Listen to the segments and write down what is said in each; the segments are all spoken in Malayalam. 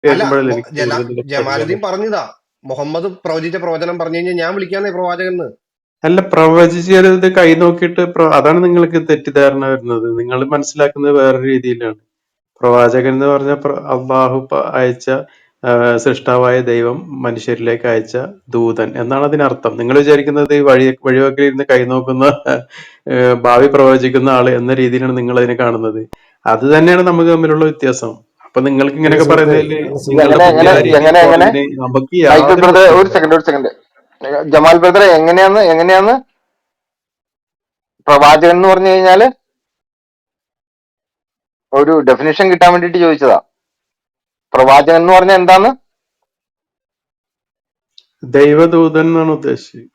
അല്ല കേൾക്കുമ്പോഴല്ലേ എനിക്ക് കൂടുതൽ ജമാലുദ്ദീൻ പഠിക്കാനുള്ളത്. പറഞ്ഞതാ, മുഹമ്മദ് പ്രവചിച്ച പ്രവചനം പറഞ്ഞു കഴിഞ്ഞാൽ ഞാൻ വിളിക്കാന്നേ പ്രവാചകൻ. അല്ല, പ്രവചിച്ചത് കൈ നോക്കിയിട്ട് അതാണ് നിങ്ങൾക്ക് തെറ്റിദ്ധാരണ വരുന്നത്. നിങ്ങൾ മനസ്സിലാക്കുന്നത് വേറെ രീതിയിലാണ്. പ്രവാചകൻ എന്ന് പറഞ്ഞ അള്ളാഹു അയച്ച സൃഷ്ടാവായ ദൈവം മനുഷ്യരിലേക്ക് അയച്ച ദൂതൻ എന്നാണ് അതിനർത്ഥം. നിങ്ങൾ വിചാരിക്കുന്നത് വഴിവക്കിൽ ഇരുന്ന് കൈ നോക്കുന്ന ഭാവി പ്രവചിക്കുന്ന ആള് എന്ന രീതിയിലാണ് നിങ്ങൾ അതിനെ കാണുന്നത്. അത് തന്നെയാണ് നമുക്ക് തമ്മിലുള്ള വ്യത്യാസം. അപ്പൊ നിങ്ങൾക്ക് എന്റെ ഇങ്ങനെയൊക്കെ സുഹൃത്തെ, പറയുന്നതിൽ നിങ്ങളുടെ എങ്ങനെ ബുദ്ധി എങ്ങനെ ആ രീതിയിൽ എങ്ങനെ എങ്ങനെ പോണതിന് നമുക്ക് മൈക്കിൾ യാതൊരു ബ്രദർ, ഒരു പ്രശ്നവുമില്ല. സെക്കൻഡ് ഒരു സെക്കൻഡ്. ജമാൽ ബ്രദർ, എങ്ങനെയാന്ന് പ്രവാചകൻ എന്ന് പറഞ്ഞു കഴിഞ്ഞാല് ഒരു ഡെഫിനേഷൻ കിട്ടാൻ വേണ്ടിട്ട് ചോദിച്ചതാ. പ്രവാചകൻ എന്ന് പറഞ്ഞാൽ എന്താന്ന്? ദൈവദൂതൻ എന്നാണ് ഉദ്ദേശിച്ചത്.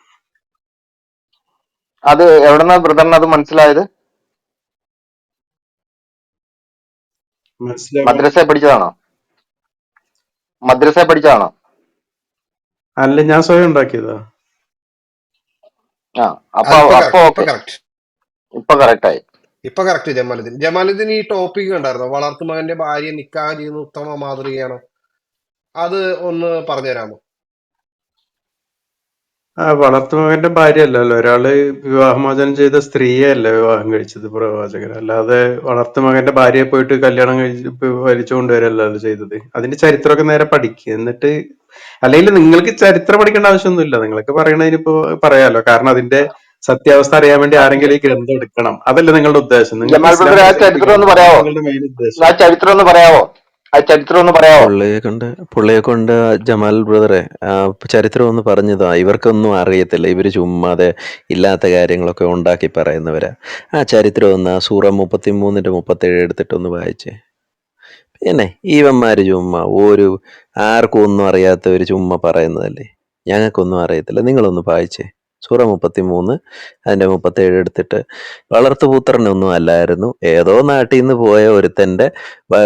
അത് എവിടെന്നാ ബ്രദറിന് അത് മനസ്സിലായത്? മനസ്സിലാവാൻ മദ്രസ പഠിച്ചതാണോ? മദ്രസ പഠിച്ചതാണോ? അല്ല, ഞാൻ സ്വയം ഉണ്ടാക്കിയതാ. ആ, അപ്പൊ അതിപ്പോ അപ്പൊ കറക്റ്റ്, ഇപ്പൊ ഓക്കെ, കറക്റ്റ്, ഇപ്പൊ കറക്റ്റ് ആയി. ഇപ്പൊ കറക്റ്റ്. ജമാലുദ്ദീൻ ഈ ടോപ്പിക് കണ്ടായിരുന്നോ? വളർത്തുമകന്റെ ഭാര്യ നിക്കാഹ് ചെയ്യുന്ന ഉത്തമ മാതൃകയാണ്. അത് ഒന്ന് പറഞ്ഞുതരാമോ? വളർത്തുമകന്റെ ഭാര്യയല്ലല്ലോ, ഒരാള് വിവാഹമോചനം ചെയ്ത സ്ത്രീയെ വിവാഹം കഴിച്ചത് പ്രവാചകൻ. അല്ലാതെ വളർത്തുമകന്റെ ഭാര്യയെ പോയിട്ട് കല്യാണം കഴിച്ച് വലിച്ചു കൊണ്ടുവരല്ലോ ചെയ്തത്. അതിന്റെ ചരിത്രമൊക്കെ നേരെ പഠിക്കുക. എന്നിട്ട് അല്ലെങ്കിൽ നിങ്ങൾക്ക് ചരിത്രം പഠിക്കേണ്ട ആവശ്യമൊന്നുമില്ല. നിങ്ങൾക്ക് പറയണതിനിപ്പോ പറയാലോ. കാരണം അതിന്റെ സത്യാവസ്ഥ അറിയാൻ വേണ്ടി ആരെങ്കിലും ഈ ഗ്രന്ഥം എടുക്കണം. അതല്ല നിങ്ങളുടെ ഉദ്ദേശം. നിങ്ങൾക്ക് ജമാൽ ഇസ്ലാം ബ്രദർ, ആ ചരിത്രം പ്രചരിപ്പിക്കണം. ഒന്ന് അതാണ് പറയാവോ? നിങ്ങളുടെ മെയിൻ ആ ഉദ്ദേശം. ചരിത്രം ഒന്ന് പറയാവോ? ആ ചരിത്രം ഒന്ന് പറയാവോ? പുള്ളിയെ കൊണ്ട് ജമാൽ ബ്രദറെ ചരിത്രം ഒന്ന് പറഞ്ഞതാ. ഇവർക്കൊന്നും അറിയത്തില്ല. ഇവര് ചുമ്മാതെ ഇല്ലാത്ത കാര്യങ്ങളൊക്കെ ഉണ്ടാക്കി പറയുന്നവരാ. ആ ചരിത്രം ഒന്ന് സൂറ 33-37 എടുത്തിട്ടൊന്ന് വായിച്ചേ. പിന്നെ ഈവന്മാര് ചുമ്മാ ആർക്കും ഒന്നും അറിയാത്തവര് ചുമ്മാ പറയുന്നതല്ലേ. ഞങ്ങൾക്കൊന്നും അറിയത്തില്ല. നിങ്ങളൊന്ന് വായിച്ചേ. സൂറ 33 അതിന്റെ 37 എടുത്തിട്ട്. വളർത്തുപുത്രനൊന്നും അല്ലായിരുന്നു, ഏതോ നാട്ടിൽ നിന്ന് പോയ ഒരുത്തന്റെ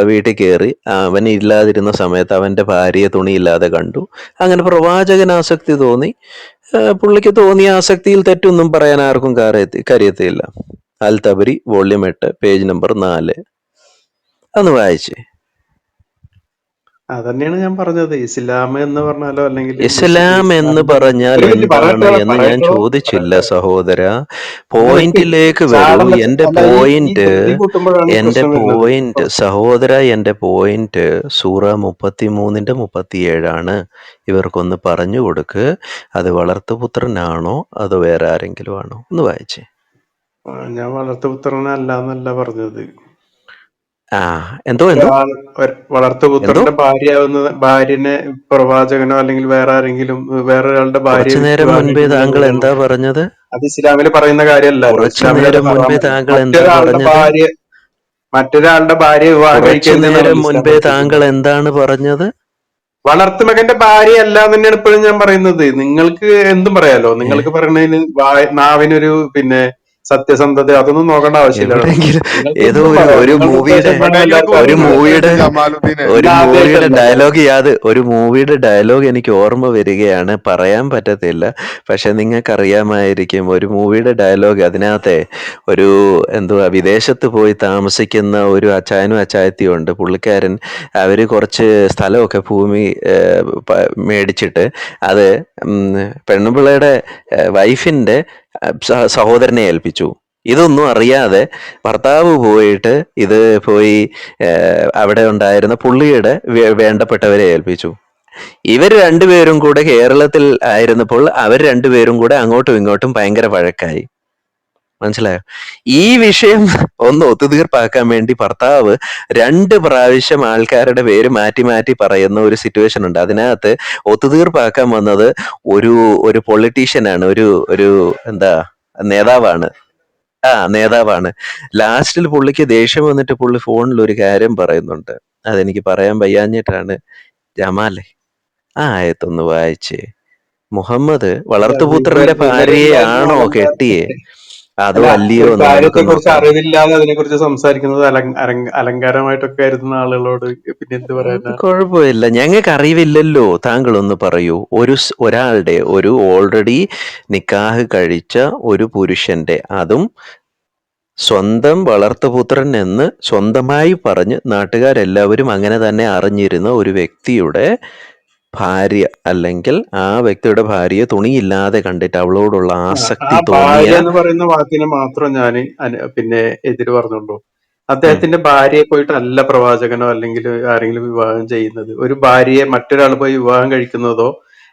വീട്ടിൽ കയറി. അവൻ ഇല്ലാതിരുന്ന സമയത്ത് അവന്റെ ഭാര്യയെ തുണിയില്ലാതെ കണ്ടു. അങ്ങനെ പ്രവാചകൻ ആസക്തി തോന്നി. പുള്ളിക്ക് തോന്നിയ ആസക്തിയിൽ തെറ്റൊന്നും പറയാൻ ആർക്കും കരയത്തില്ല. അൽ തബരി വോള്യം 8 പേജ് നമ്പർ 4 അന്ന് വായിച്ചേ. അതന്നെയാണ് ഞാൻ പറഞ്ഞത്. ഇസ്ലാം എന്ന് പറഞ്ഞാലോ അല്ലെങ്കിൽ ഇസ്ലാം എന്ന് ഇസ്ലാമിന്റെ പറഞ്ഞാൽ ഒരു മിനിറ്റ് എന്താണ് പറയട്ടോ എന്ന് ഞാൻ പറയട്ടോ ചോദിച്ചില്ല പറയട്ടെ. സഹോദര. ഒന്ന് നിക്ക്. പോയിന്റിലേക്ക് വരൂ. ചാടണ്ട. എന്റെ അല്ല, ഈ പോയിന്റ് ധൃതി കൂട്ടുമ്പോഴാണ് ഈ പ്രശ്നം വരുന്നത്. സഹോദര, എന്റെ പോയിന്റ് സൂറ 33-37 ഇവർക്കൊന്ന് പറഞ്ഞു കൊടുക്ക്. അത് വളർത്തുപുത്രനാണോ അതോ വേറെ ആരെങ്കിലും ആണോ? ഒന്ന് വായിച്ചേ. ഞാൻ വളർത്തുപുത്രനല്ല എന്നല്ല പറഞ്ഞത്. ആ എന്തോ എന്തോ വളർത്തുപുത്രന്റെ ഭാര്യനെ പ്രവാചകനോ അല്ലെങ്കിൽ വേറെ ആരെങ്കിലും വേറൊരാളുടെ ഭാര്യയെ കുറച്ചു നേരം വിവാഹം മുൻപേ കഴിക്കുന്നത് താങ്കൾ എങ്ങനെയാണ്? എന്താ പറഞ്ഞത്? അത് ഇസ്ലാമിൽ പറയുന്ന കാര്യമല്ലല്ലോ. കുറച്ചു ഇസ്ലാമിൽ അത് നേരം മുൻപേ ഹറാമല്ലേ. താങ്കൾ എന്താ പറഞ്ഞത്? മറ്റൊരാളുടെ ഭാര്യ വിവാഹം കുറച്ചു നേരം കഴിക്കരുതെന്നാണല്ലോ ഇസ്ലാം മുൻപേ താങ്കൾ പഠിപ്പിക്കുന്നത്. എന്താണ് പറഞ്ഞത്? വളർത്തുമകന്റെ ഭാര്യ അല്ല എന്ന് തന്നെയാണ് ഇപ്പോഴും ഞാൻ പറയുന്നത്. നിങ്ങൾക്ക് എന്തും പറയാലോ. ഏ നിങ്ങൾക്ക് പറയുന്നതിന് നാവിനൊരു സത്യസന്ധത അതൊന്നും നോക്കേണ്ട ആവശ്യമില്ല കേട്ടോ. എവിടെയെങ്കിലും നിങ്ങൾക്ക് ഏതോ എന്തും ഒരു പറയാം. ഒരു നിങ്ങളുടെ ഉദ്ദേശം മൂവിയുടെ എന്താണെന്ന് എവിടെയെങ്കിലും എല്ലാവർക്കും ഒരു ഒന്ന് അറിയുന്നതല്ലേ. മൂവിയുടെ നിർത്തേക്ക് ജമാലുദ്ദീനെ. ഒരു ഇത് മൂവിയുടെ ആദ്യമായിട്ടല്ലല്ലോ. ഒരു മൂവിയുടെ ഡയലോഗ് എനിക്ക് ഓർമ്മ വരികയാണ്. പറയാൻ പക്ഷെ നിങ്ങൾക്കറിയാമായിരിക്കും. ഒരു മൂവിയുടെ ഡയലോഗ്, അതിനകത്തെ ഒരു എന്തുവാ, വിദേശത്ത് പോയി താമസിക്കുന്ന ഒരു അച്ചായനും അച്ചായത്തിയും ഉണ്ട്. പുള്ളിക്കാരൻ അവര് കുറച്ച് സ്ഥലമൊക്കെ ഭൂമി മേടിച്ചിട്ട് അത് പെണ്ണുപിള്ളയുടെ വൈഫിന്റെ സഹോദരനെ ഏൽപ്പിച്ചു. ഇതൊന്നും അറിയാതെ ഭർത്താവ് പോയിട്ട് അവിടെ ഉണ്ടായിരുന്ന പുള്ളിയുടെ വേണ്ടപ്പെട്ടവരെ ഏൽപ്പിച്ചു. ഇവർ രണ്ടുപേരും കൂടെ കേരളത്തിൽ ആയിരുന്നപ്പോൾ അവർ രണ്ടുപേരും കൂടെ അങ്ങോട്ടും ഇങ്ങോട്ടും ഭയങ്കര വഴക്കായി. മനസ്സിലായോ? ഈ വിഷയം ഒന്ന് ഒത്തുതീർപ്പാക്കാൻ വേണ്ടി ഭർത്താവ് 2 പ്രാവശ്യം ആൾക്കാരുടെ പേര് മാറ്റി മാറ്റി പറയുന്ന ഒരു സിറ്റുവേഷൻ ഉണ്ട്. അതിനകത്ത് ഒത്തുതീർപ്പാക്കാൻ വന്നത് ഒരു ഒരു പൊളിറ്റീഷ്യനാണ്, ഒരു ഒരു എന്താ നേതാവാണ്. നേതാവാണ്. ലാസ്റ്റിൽ പുള്ളിക്ക് ദേഷ്യം വന്നിട്ട് പുള്ളി ഫോണിൽ ഒരു കാര്യം പറയുന്നുണ്ട്. അതെനിക്ക് പറയാൻ വയ്യാഞ്ഞിട്ടാണ്. ജമാലെ, ആ ആയത്തൊന്ന് വായിച്ചേ. മുഹമ്മദ് അല്ല, വളർത്തുപുത്രന്റെ വിവരമില്ലായ്മ ഭാര്യയെയാണോ കെട്ടിയേ അതോ അല്ല, അല്ലയോ ഒരു എന്ന് നമുക്ക് കാര്യത്തെ കുറിച്ച് നോക്കാം. അറിവില്ലാതെ അതിനെക്കുറിച്ച് സംസാരിക്കുന്നത് അലങ്കാരമായിട്ടൊക്കെ കരുതുന്ന ആളുകളോട് പിന്നെ എന്ത് അത് പറയാനാ? കുഴപ്പമില്ല. ഞങ്ങൾക്ക് അറിവില്ലല്ലോ. താങ്കളൊന്ന് പറയൂ. ഒരാളുടെ ഓൾറെഡി നിക്കാഹ് കഴിച്ച ഒരു പുരുഷന്റെ, അതും സ്വന്തം വളർത്തുപുത്രൻ എന്ന് സ്വന്തമായി പറഞ്ഞ് നാട്ടുകാരെല്ലാവരും അങ്ങനെ തന്നെ അറിഞ്ഞിരുന്ന ഒരു വ്യക്തിയുടെ ഭാര്യ, അല്ലെങ്കിൽ ആ വ്യക്തിയുടെ ഭാര്യയെ തുണിയില്ലാതെ കണ്ടിട്ട് അവളോടുള്ള ആ ആസക്തി ഭാര്യ തോന്നിയ എന്ന് പറയുന്ന വാക്കിനെ മാത്രം ഞാൻ പിന്നെ എതിര് പറഞ്ഞുള്ളൂ. ഉം, അദ്ദേഹത്തിന്റെ ഭാര്യയെ പോയിട്ടല്ല പ്രവാചകനോ അല്ലെങ്കിൽ ആരെങ്കിലും വിവാഹം ചെയ്യുന്നത്. ഒരു ഭാര്യയെ മറ്റൊരാൾ പോയി വിവാഹം കഴിക്കുന്നതോ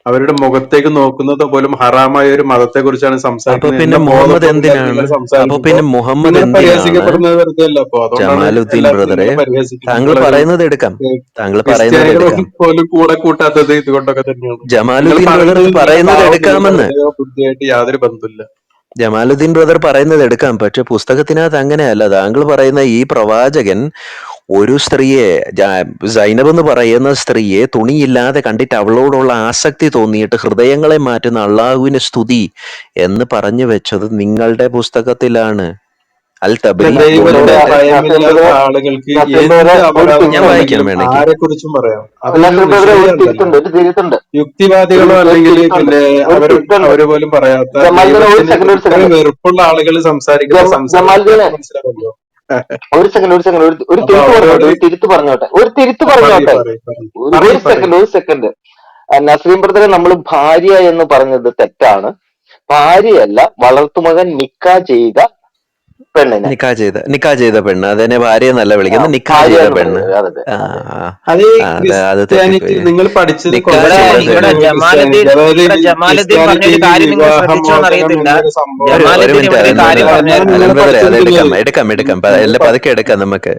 അവരുടെ മുഖത്തേക്ക് നോക്കുന്നതോ പോലും ഹറാമായ ഒരു മതത്തെ കുറിച്ചാണ് അപ്പൊ സംസാരിക്കുന്നത് പിന്നെ എന്ന മുഹമ്മദ് ബോധത്തോടുകൂടി നിങ്ങൾ എന്തിനാണ് സംസാരിക്കുമ്പോ മുഹമ്മദ് നിങ്ങൾ എന്തിനാണ് പരിഹസിക്കപ്പെടുന്നത് വെറുതെ അല്ല. അപ്പൊ അതുകൊണ്ടാണ് ജമാലുദ്ദീൻ എല്ലാവരും ബ്രദറെ, നിങ്ങളെ പരിഹസിക്കുന്നത്. താങ്കൾ നിങ്ങളൊരു പറയുന്നത് എടുക്കാം, താങ്കൾ പറയുന്നത് ക്രിസ്ത്യാനികൾ എടുക്കാം. പോലും കൂടെ കൂട്ടാത്തത് ഇതുകൊണ്ടൊക്കെ തന്നെയാണ്. നിങ്ങൾ ജമാലുദ്ദീൻ ബ്രദർ പറയുന്നത് നിങ്ങളുടെ പറയുന്നത് ഭാവം നിങ്ങളുടെ എടുക്കാമെന്ന് ഹൃദയ ബുദ്ധിയായിട്ട് യാതൊരു ബന്ധമില്ല. ജമാലുദ്ദീൻ ബ്രദർ പറയുന്നത് എടുക്കാം. പക്ഷെ പുസ്തകത്തിനകത്ത് അങ്ങനെയല്ല. താങ്കൾ പറയുന്ന ഈ പ്രവാചകൻ ഒരു സ്ത്രീയെ, സൈനബ് എന്ന് പറയുന്ന സ്ത്രീയെ തുണിയില്ലാതെ കണ്ടിട്ട് അവളോടുള്ള ആസക്തി തോന്നിയിട്ട് ഹൃദയങ്ങളെ മാറ്റുന്ന അള്ളാഹുവിന് സ്തുതി എന്ന് പറഞ്ഞു വെച്ചത് നിങ്ങളുടെ പുസ്തകത്തിലാണ്. അൽ തബരി ദൈവത്തെ വോളിയം 8. ഭയമില്ലാത്ത ആളുകൾക്ക് നസീം എന്ത് ബ്രദറെ ഒരു അപരാധം ഞാൻ വായിക്കാം ഉണ്ടെങ്കിലും വേണമെങ്കിൽ. ആരെ കുറിച്ചും പറയാം. അതൊരു നസീം ബ്രദറെ ഒരു വിഷയമല്ലല്ലോ. തിരുത്തുണ്ട്, ഒരു തിരുത്തുണ്ട്, യുക്തിവാദികളോ ഒരു അല്ലെങ്കിൽ തിരുത്തുണ്ട്, പിന്നെ ഒരു അവര് തിരുത്തുണ്ട്. അവര് പോലും പറയാത്ത ജമാൽദീനെ ഒരു ദൈവത്തിന് സെക്കൻഡ്, ഒരു ഇത്രയും സെക്കൻഡ്, വെറുപ്പുള്ള ആളുകൾ സംസാരിക്കുന്ന സംസാരം ജമാൽദീനെ നിങ്ങൾക്ക് മനസ്സിലാവല്ലോ. ഒരു സെക്കൻഡ്, ഒരു സെക്കൻഡ്, ഒരു അപ്പൊ തിരുത്ത് പറഞ്ഞോട്ടെ, അവരോട് ഒരു തിരുത്ത് പറഞ്ഞോട്ടെ, ഒരു തിരുത്ത് പറയ് പറഞ്ഞോട്ടെ, പറയ് പറയ് ഒരു പറയ് ഒരു പറയ്. സെക്കൻഡ്, ഒരു സെക്കൻഡ്. നസീം ബ്രദറെ, നമ്മൾ ഭാര്യ എന്ന് പറഞ്ഞത് തെറ്റാണ്. ഭാര്യയല്ല, വളർത്തുമകൻ നിക്കാ ചെയ്ത പെണ്ണിനെ നിക്കാ ചെയ്ത പെണ്ണ്, അതിനെ ഭാര്യ എന്നല്ല വിളിക്കുന്നത്, നിക്കാ ഭാര്യ ചെയ്ത എന്ന് പെണ്ണ്. പറയുന്നത്. അതെ, ആ അതെ. ആ, അത് ഈ ആ, അത് ക്രിസ്ത്യാനിറ്റി തെറ്റിപ്പോയി. നിങ്ങൾ പഠിച്ചത് നിക്കാ കുറച്ച് ഇവിടെ ചെയ്ത ഇവിടെ വർഷങ്ങൾക്ക് പെണ്ണ്. മുമ്പ് ജമാലുദ്ദീൻ ക്രിസ്ത്യാനിറ്റി. ജമാലുദ്ദീൻ പറഞ്ഞൊരു ക്രിസ്ത്യാനിറ്റിയിൽ കാര്യം നിങ്ങൾ ശ്രദ്ധിച്ചോന്ന് വിവാഹമോചനം അറിയത്തില്ല. എന്നൊരു സംഭവം ഒരു ജമാലുദ്ദീൻ മിനിറ്റ് ഇവിടെ ഒരു കാര്യം അതാണ് പറഞ്ഞായിരുന്നു. നിങ്ങൾ അലൻ ബ്രദറെ, അത് എടുക്കാം പഠിച്ചിരിക്കുന്നത്. എടുക്കാം എടുക്കാം നിങ്ങൾ എല്ലാം പതുക്കെ എടുക്കാം നമുക്ക്.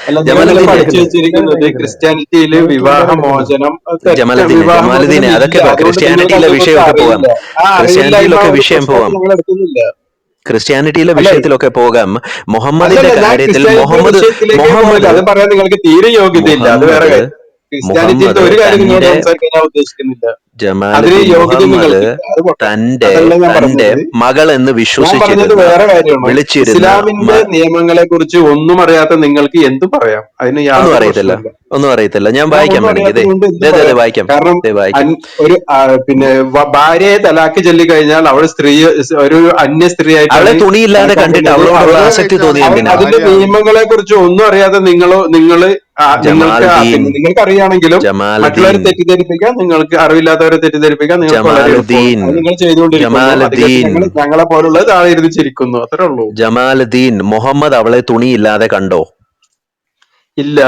അല്ല, നിങ്ങൾ ജമാലുദ്ദീനെ പഠിച്ചു വെച്ചിരിക്കുന്നത് ക്രിസ്ത്യാനിറ്റിയില് വിവാഹമോചനം ജമാലുദ്ദീനെ അതൊക്കെ ഇല്ല. അതുകൊണ്ട് നിങ്ങൾക്ക് ക്രിസ്ത്യാനിറ്റിയിലെ അതിനെക്കുറിച്ച് വിഷയമൊക്കെ പോകാം. അറിയില്ല. ആ അറിവില്ലായ്മ ക്രിസ്ത്യാനിറ്റിയിലൊക്കെ ഒരു വിഷയം പ്രശ്നമായിട്ട് പോവാം. ഞങ്ങൾ എടുക്കുന്നില്ല. ക്രിസ്ത്യാനിറ്റിയിലെ അല്ലെ, വിഷയത്തിലൊക്കെ പോകാം. മുഹമ്മദിന്റെ അല്ലല്ല, ഞാൻ കാര്യത്തിൽ ക്രിസ്ത്യാനിറ്റിയുടെ വിഷയത്തിലേക്കേ പോകുന്നില്ല. അത് പറയാൻ നിങ്ങൾക്ക് തീരെ യോഗ്യതയില്ല. അത് വേറെ മുഹമ്മദ് കാര്യം. ക്രിസ്ത്യാനിറ്റിയിലത്തെ മുഹമ്മദ് ഒരു കാര്യം നിങ്ങളോട് തന്റെ സംസാരിക്കാൻ ഞാൻ ഉദ്ദേശിക്കുന്നില്ല. അതിന് ജമാലുദ്ദീൻ യോഗ്യത മുഹമ്മദ് നിങ്ങൾക്കില്ല. അത് പോട്ടെ, തന്റെ അതല്ല ഞാൻ തന്റെ പറഞ്ഞത്. മകൾ എന്ന് ഞാൻ പറഞ്ഞത് വിശ്വസിച്ചിരുന്ന വേറെ കാര്യമാണ്. വിളിച്ചിരുന്ന ഇസ്ലാമിന്റെ നിയമങ്ങളെ കുറിച്ച് ഒന്നും അറിയാത്ത നിങ്ങൾക്ക് എന്തും പറയാം. അതിന് ഒന്നും യാതൊരു അറിയത്തില്ല, പ്രശ്നമില്ല. ഒന്നും അറിയത്തില്ല. ഞാൻ ഞാൻ വായിക്കാം ഒന്നും വേണമെങ്കിൽ. അറിയാത്തത് കൊണ്ട് എന്തും ദേ പറയാം. വായിക്കാം, കാരണം വായിക്കാം. ഒരു പിന്നെ ഭാര്യയെ തലാക്ക് ചൊല്ലി കഴിഞ്ഞാൽ അവൾ ഒരു അന്യ സ്ത്രീയായിട്ടാണ് അവളെ തുണിയില്ലാതെ കണ്ടിട്ട് കണ്ടുന്നത്. അവളോടുള്ള അവിടെ ആസക്തി വെച്ചാണ് തോന്നി എന്തിനാ? അതിന്റെ നിയമങ്ങളെ കുറിച്ച് ഒന്നും അറിയാതെ നിങ്ങൾക്ക് ജമാലുദ്ദീൻ നിങ്ങൾക്ക് അറിയാണെങ്കിലും മറ്റുള്ളവരെ ജമാലുദ്ദീൻ തെറ്റിദ്ധരിപ്പിക്കാൻ, നിങ്ങൾക്ക് അറിവില്ലാത്തവരെ തെറ്റിദ്ധരിപ്പിക്കാൻ നിങ്ങൾക്ക് വളരെ എളുപ്പമാണ്. ജമാലുദ്ദീൻ അത് നിങ്ങൾ ചെയ്തുകൊണ്ടിരിക്കുന്നു. അത് കേട്ട് ജമാലുദ്ദീൻ ഞങ്ങളെ പോലുള്ളത് താഴെ ഇരുന്ന് ചിരിക്കുന്നു. അത്രേ ഉള്ളൂ. ജമാലുദ്ദീൻ മുഹമ്മദ് അവളെ തുണിയില്ലാതെ കണ്ടോ? ഇല്ല.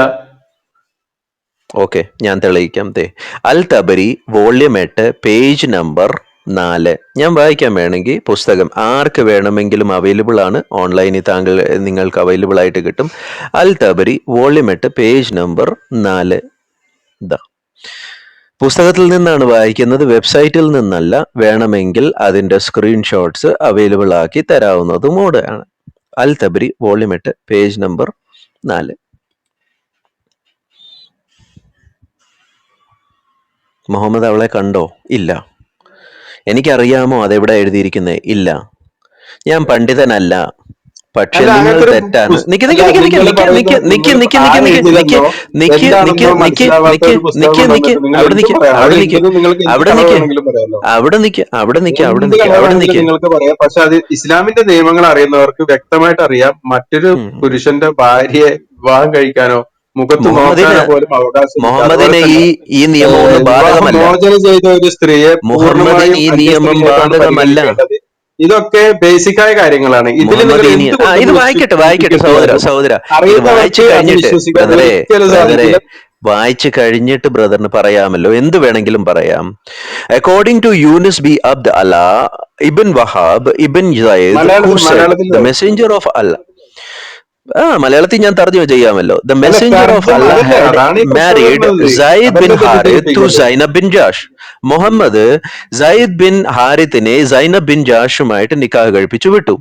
ഓക്കെ, ഞാൻ തെളിയിക്കാം. അൽ തബരി വോള്യം 8 പേജ് നമ്പർ 4. ഞാൻ വായിക്കാൻ വേണമെങ്കിൽ. പുസ്തകം ആർക്ക് വേണമെങ്കിലും അവൈലബിൾ ആണ് ഓൺലൈനിൽ. നിങ്ങൾക്ക് അവൈലബിൾ ആയിട്ട് കിട്ടും. അൽ തബരി വോള്യം 8 പേജ് നമ്പർ 4. ഇതാ പുസ്തകത്തിൽ നിന്നാണ് വായിക്കുന്നത്, വെബ്സൈറ്റിൽ നിന്നല്ല. വേണമെങ്കിൽ അതിന്റെ സ്ക്രീൻഷോട്ട്സ് അവൈലബിൾ ആക്കി തരാവുന്നതുമൂടെ ആണ്. Al Tabari volume 8 page number 4. Muhammad അവളെ കണ്ടോ? ഇല്ല. എനിക്കറിയാമോ അതെവിടെ എഴുതിയിരിക്കുന്നത്? ഇല്ല. ഞാൻ പണ്ഡിതനല്ല. പക്ഷെ അല്ല, നിങ്ങൾ അങ്ങനത്തെ തെറ്റാണ്. എന്താണെന്നോ മനസ്സിലാവാത്ത ഒരു പുസ്തകം കൊണ്ടുവന്നിട്ട് നിങ്ങൾ എന്തും പറയാം. അവിടെ എന്തെന്ന് നിങ്ങൾക്ക് എന്ത് കളവ് വേണമെങ്കിലും പറയാമല്ലോ. എന്ത് കളവ് വേണമെങ്കിലും നിങ്ങൾക്ക് പറയാം. പക്ഷെ അത് ഇസ്ലാമിന്റെ നിയമങ്ങൾ അറിയുന്നവർക്ക് വ്യക്തമായിട്ട് അറിയാം, മറ്റൊരു പുരുഷന്റെ ഭാര്യയെ വിവാഹം കഴിക്കാനോ മുഖത്ത് നോക്കാനോ പോലും അവകാശമില്ല. മുഹമ്മദിന് ഈ നിയമം ഒന്നും ബാധകമല്ല. മോചനം ചെയ്ത ഒരു സ്ത്രീയെ മുഹമ്മദിന് ഈ നിയമം ബാധകമല്ല. ഇതൊക്കെ ബേസിക് ആയ കാര്യങ്ങളാണ്. ഇതിൽ ഇത് വായിക്കട്ടെ സഹോദര ഇത് വായിച്ചു കഴിഞ്ഞിട്ട് വായിച്ചു കഴിഞ്ഞിട്ട് ബ്രദറിന് പറയാമല്ലോ, എന്ത് വേണമെങ്കിലും പറയാം. According to Yunus b Abd Allah ibn Wahab ibn the messenger of Allah. മലയാളത്തിൽ ഞാൻ തർജ്ജമ ചെയ്യാമല്ലോ. The messenger of Allah had married Zayd bin Harith to Zainab bin Jahsh. Muhammad Zayd bin ഹാരിത്തിനെ സൈനബ് ബിൻ ജാഷുമായിട്ട് നിക്കാഹ് കഴിപ്പിച്ചു വിട്ടു.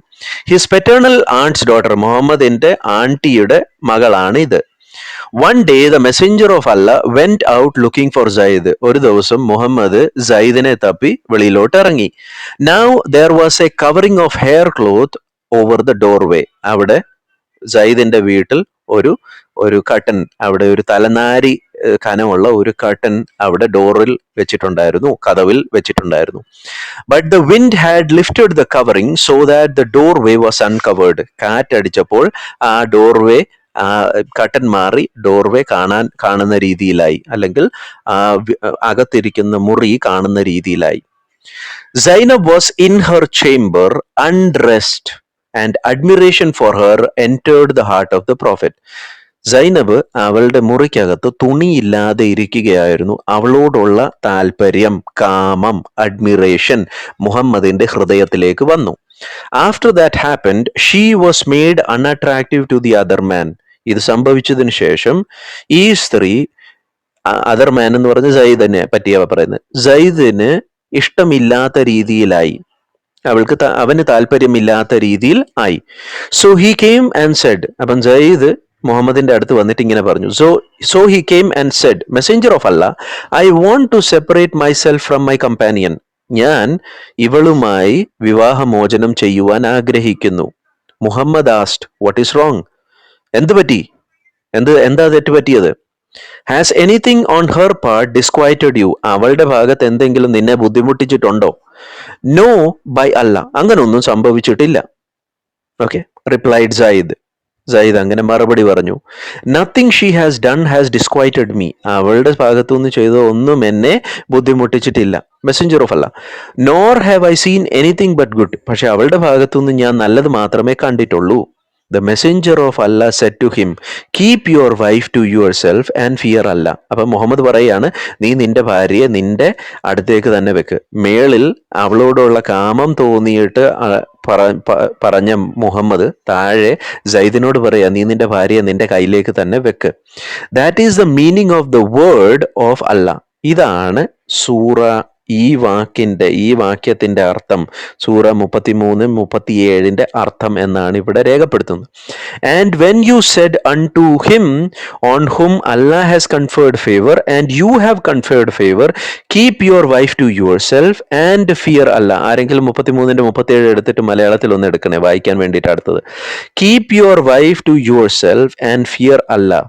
ഹിസ് പെറ്റേണൽ ആൺസ് ഡോട്ടർ, മുഹമ്മദിന്റെ ആന്റിയുടെ മകളാണ് ഇത്. One day the messenger of Allah went out looking for Zaid. ഒരു ദിവസം മുഹമ്മദ് സയ്യിദിനെ തപ്പി വെളിയിലോട്ട് ഇറങ്ങി. Now there was a covering of hair cloth over the doorway. അവിടെ സയ്യിദിന്റെ വീട്ടിൽ ഒരു കട്ടൻ, അവിടെ ഒരു തലനാരി കനമുള്ള ഒരു കർട്ടൻ അവിടെ ഡോറിൽ വെച്ചിട്ടുണ്ടായിരുന്നു, കതവിൽ വെച്ചിട്ടുണ്ടായിരുന്നു. But the wind had lifted the covering so that the doorway was uncovered. കാറ്റടിച്ചപ്പോൾ ആ ഡോർവേ, കട്ടൻ മാറി ഡോർവേ കാണുന്ന രീതിയിലായി, അല്ലെങ്കിൽ അകത്തിരിക്കുന്ന മുറി കാണുന്ന രീതിയിലായി. Zainab was in her chamber undressed, and admiration for her entered the heart of the prophet. Zainab അവളുടെ മുറിക്കകത്ത് തുണിയില്ലാതെ ഇരിക്കുകയായിരുന്നു. അവളോടുള്ള താല്പര്യം, കാമം, അഡ്മിറേഷൻ മുഹമ്മദിന്റെ ഹൃദയത്തിലേക്ക് വന്നു. After that happened she was made unattractive to the other man. ഇത് സംഭവിച്ചതിന് ശേഷം ഈ സ്ത്രീ, അതർ മാൻ എന്ന് പറഞ്ഞ സയ്യിദിനെ പറ്റിയാ പറയുന്നത്, സയ്യിദിന് ഇഷ്ടമില്ലാത്ത രീതിയിലായി, അവന് താല്പര്യമില്ലാത്ത രീതിയിൽ ആയി. So he came and said, അപ്പം സയ്യിദ് മുഹമ്മദിന്റെ അടുത്ത് വന്നിട്ട് ഇങ്ങനെ പറഞ്ഞു. So he came and said, messenger of Allah, I want to separate myself from my companion. ഞാൻ ഇവളുമായി വിവാഹമോചനം ചെയ്യുവാൻ ആഗ്രഹിക്കുന്നു. Muhammad asked, what is wrong? എന്ത് പറ്റി? എന്താ തെറ്റ് പറ്റിയത്? Has anything on her part disquieted you? അവളുടെ ഭാഗത്ത് എന്തെങ്കിലും നിന്നെ ബുദ്ധിമുട്ടിച്ചിട്ടുണ്ടോ? നോ ബൈ അല്ല, അങ്ങനൊന്നും സംഭവിച്ചിട്ടില്ല. ഓക്കെ, റിപ്ലൈഡ് സയ്യിദ് അങ്ങനെ മറുപടി പറഞ്ഞു. Nothing she has done has disquieted me. അവളുടെ ഭാഗത്തുനിന്ന് ചെയ്ത ഒന്നും എന്നെ ബുദ്ധിമുട്ടിച്ചിട്ടില്ല. Messenger of Allah, nor have I seen anything but good. പക്ഷെ അവളുടെ ഭാഗത്തുനിന്ന് ഞാൻ നല്ലത് മാത്രമേ കണ്ടിട്ടുള്ളൂ. The messenger of Allah said to him, keep your wife to yourself and fear Allah. അപ്പൊ മുഹമ്മദ് പറയാണ്, നീ നിന്റെ ഭാര്യയെ നിന്റെ അടുത്തേക്ക് തന്നെ വെക്ക്. മേളിൽ അവളോടുള്ള കാമം തോന്നിയിട്ട് പറഞ്ഞ മുഹമ്മദ് താഴെ സയ്യിദിനോട് പറയാ, നീ നിന്റെ ഭാര്യയെ നിന്റെ കയ്യിലേക്ക് തന്നെ വെക്ക്. That is the meaning of the word of Allah. ഇതാണ് സൂറ, ഈ വാക്യത്തിന്റെ അർത്ഥം. സൂറ 33-37 അർത്ഥം എന്നാണ് ഇവിടെ രേഖപ്പെടുത്തുന്നത്. And when you said unto him on whom Allah has conferred favor and you have conferred favor, keep your wife to yourself and fear Allah. ആരെങ്കിലും 33-37 എടുത്തിട്ട് മലയാളത്തിൽ ഒന്ന് എടുക്കണേ, വായിക്കാൻ വേണ്ടിയിട്ട് അടുത്തത്. Keep your wife to yourself and fear Allah.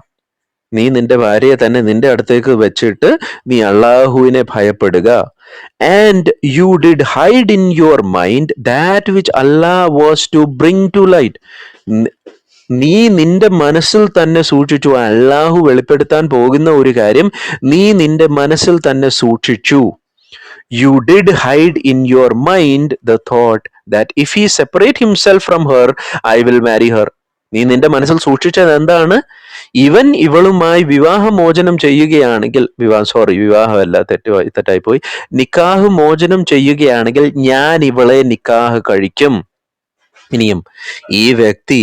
നീ നിന്റെ ഭാര്യയെ തന്നെ നിന്റെ അടുത്തേക്ക് വെച്ചിട്ട് നീ അള്ളാഹുവിനെ ഭയപ്പെടുക. And you did hide in your mind that which Allah was to bring to light. നീ നിന്റെ മനസ്സിൽ തന്നെ സൂക്ഷിച്ചു. അള്ളാഹു വെളിപ്പെടുത്താൻ പോകുന്ന ഒരു കാര്യം നീ നിന്റെ മനസ്സിൽ തന്നെ സൂക്ഷിച്ചു. You did hide in your mind the thought that if he separate himself from her, I will marry her. നീ നിന്റെ മനസ്സിൽ സൂക്ഷിച്ചത് എന്താണ്? ഇവൻ ഇവളുമായി വിവാഹമോചനം ചെയ്യുകയാണെങ്കിൽ, വിവാഹമല്ല, തെറ്റായിപ്പോയി, നിക്കാഹ് മോചനം ചെയ്യുകയാണെങ്കിൽ ഞാൻ ഇവളെ നിക്കാഹ് കഴിക്കും. ഇനിയും ഈ വ്യക്തി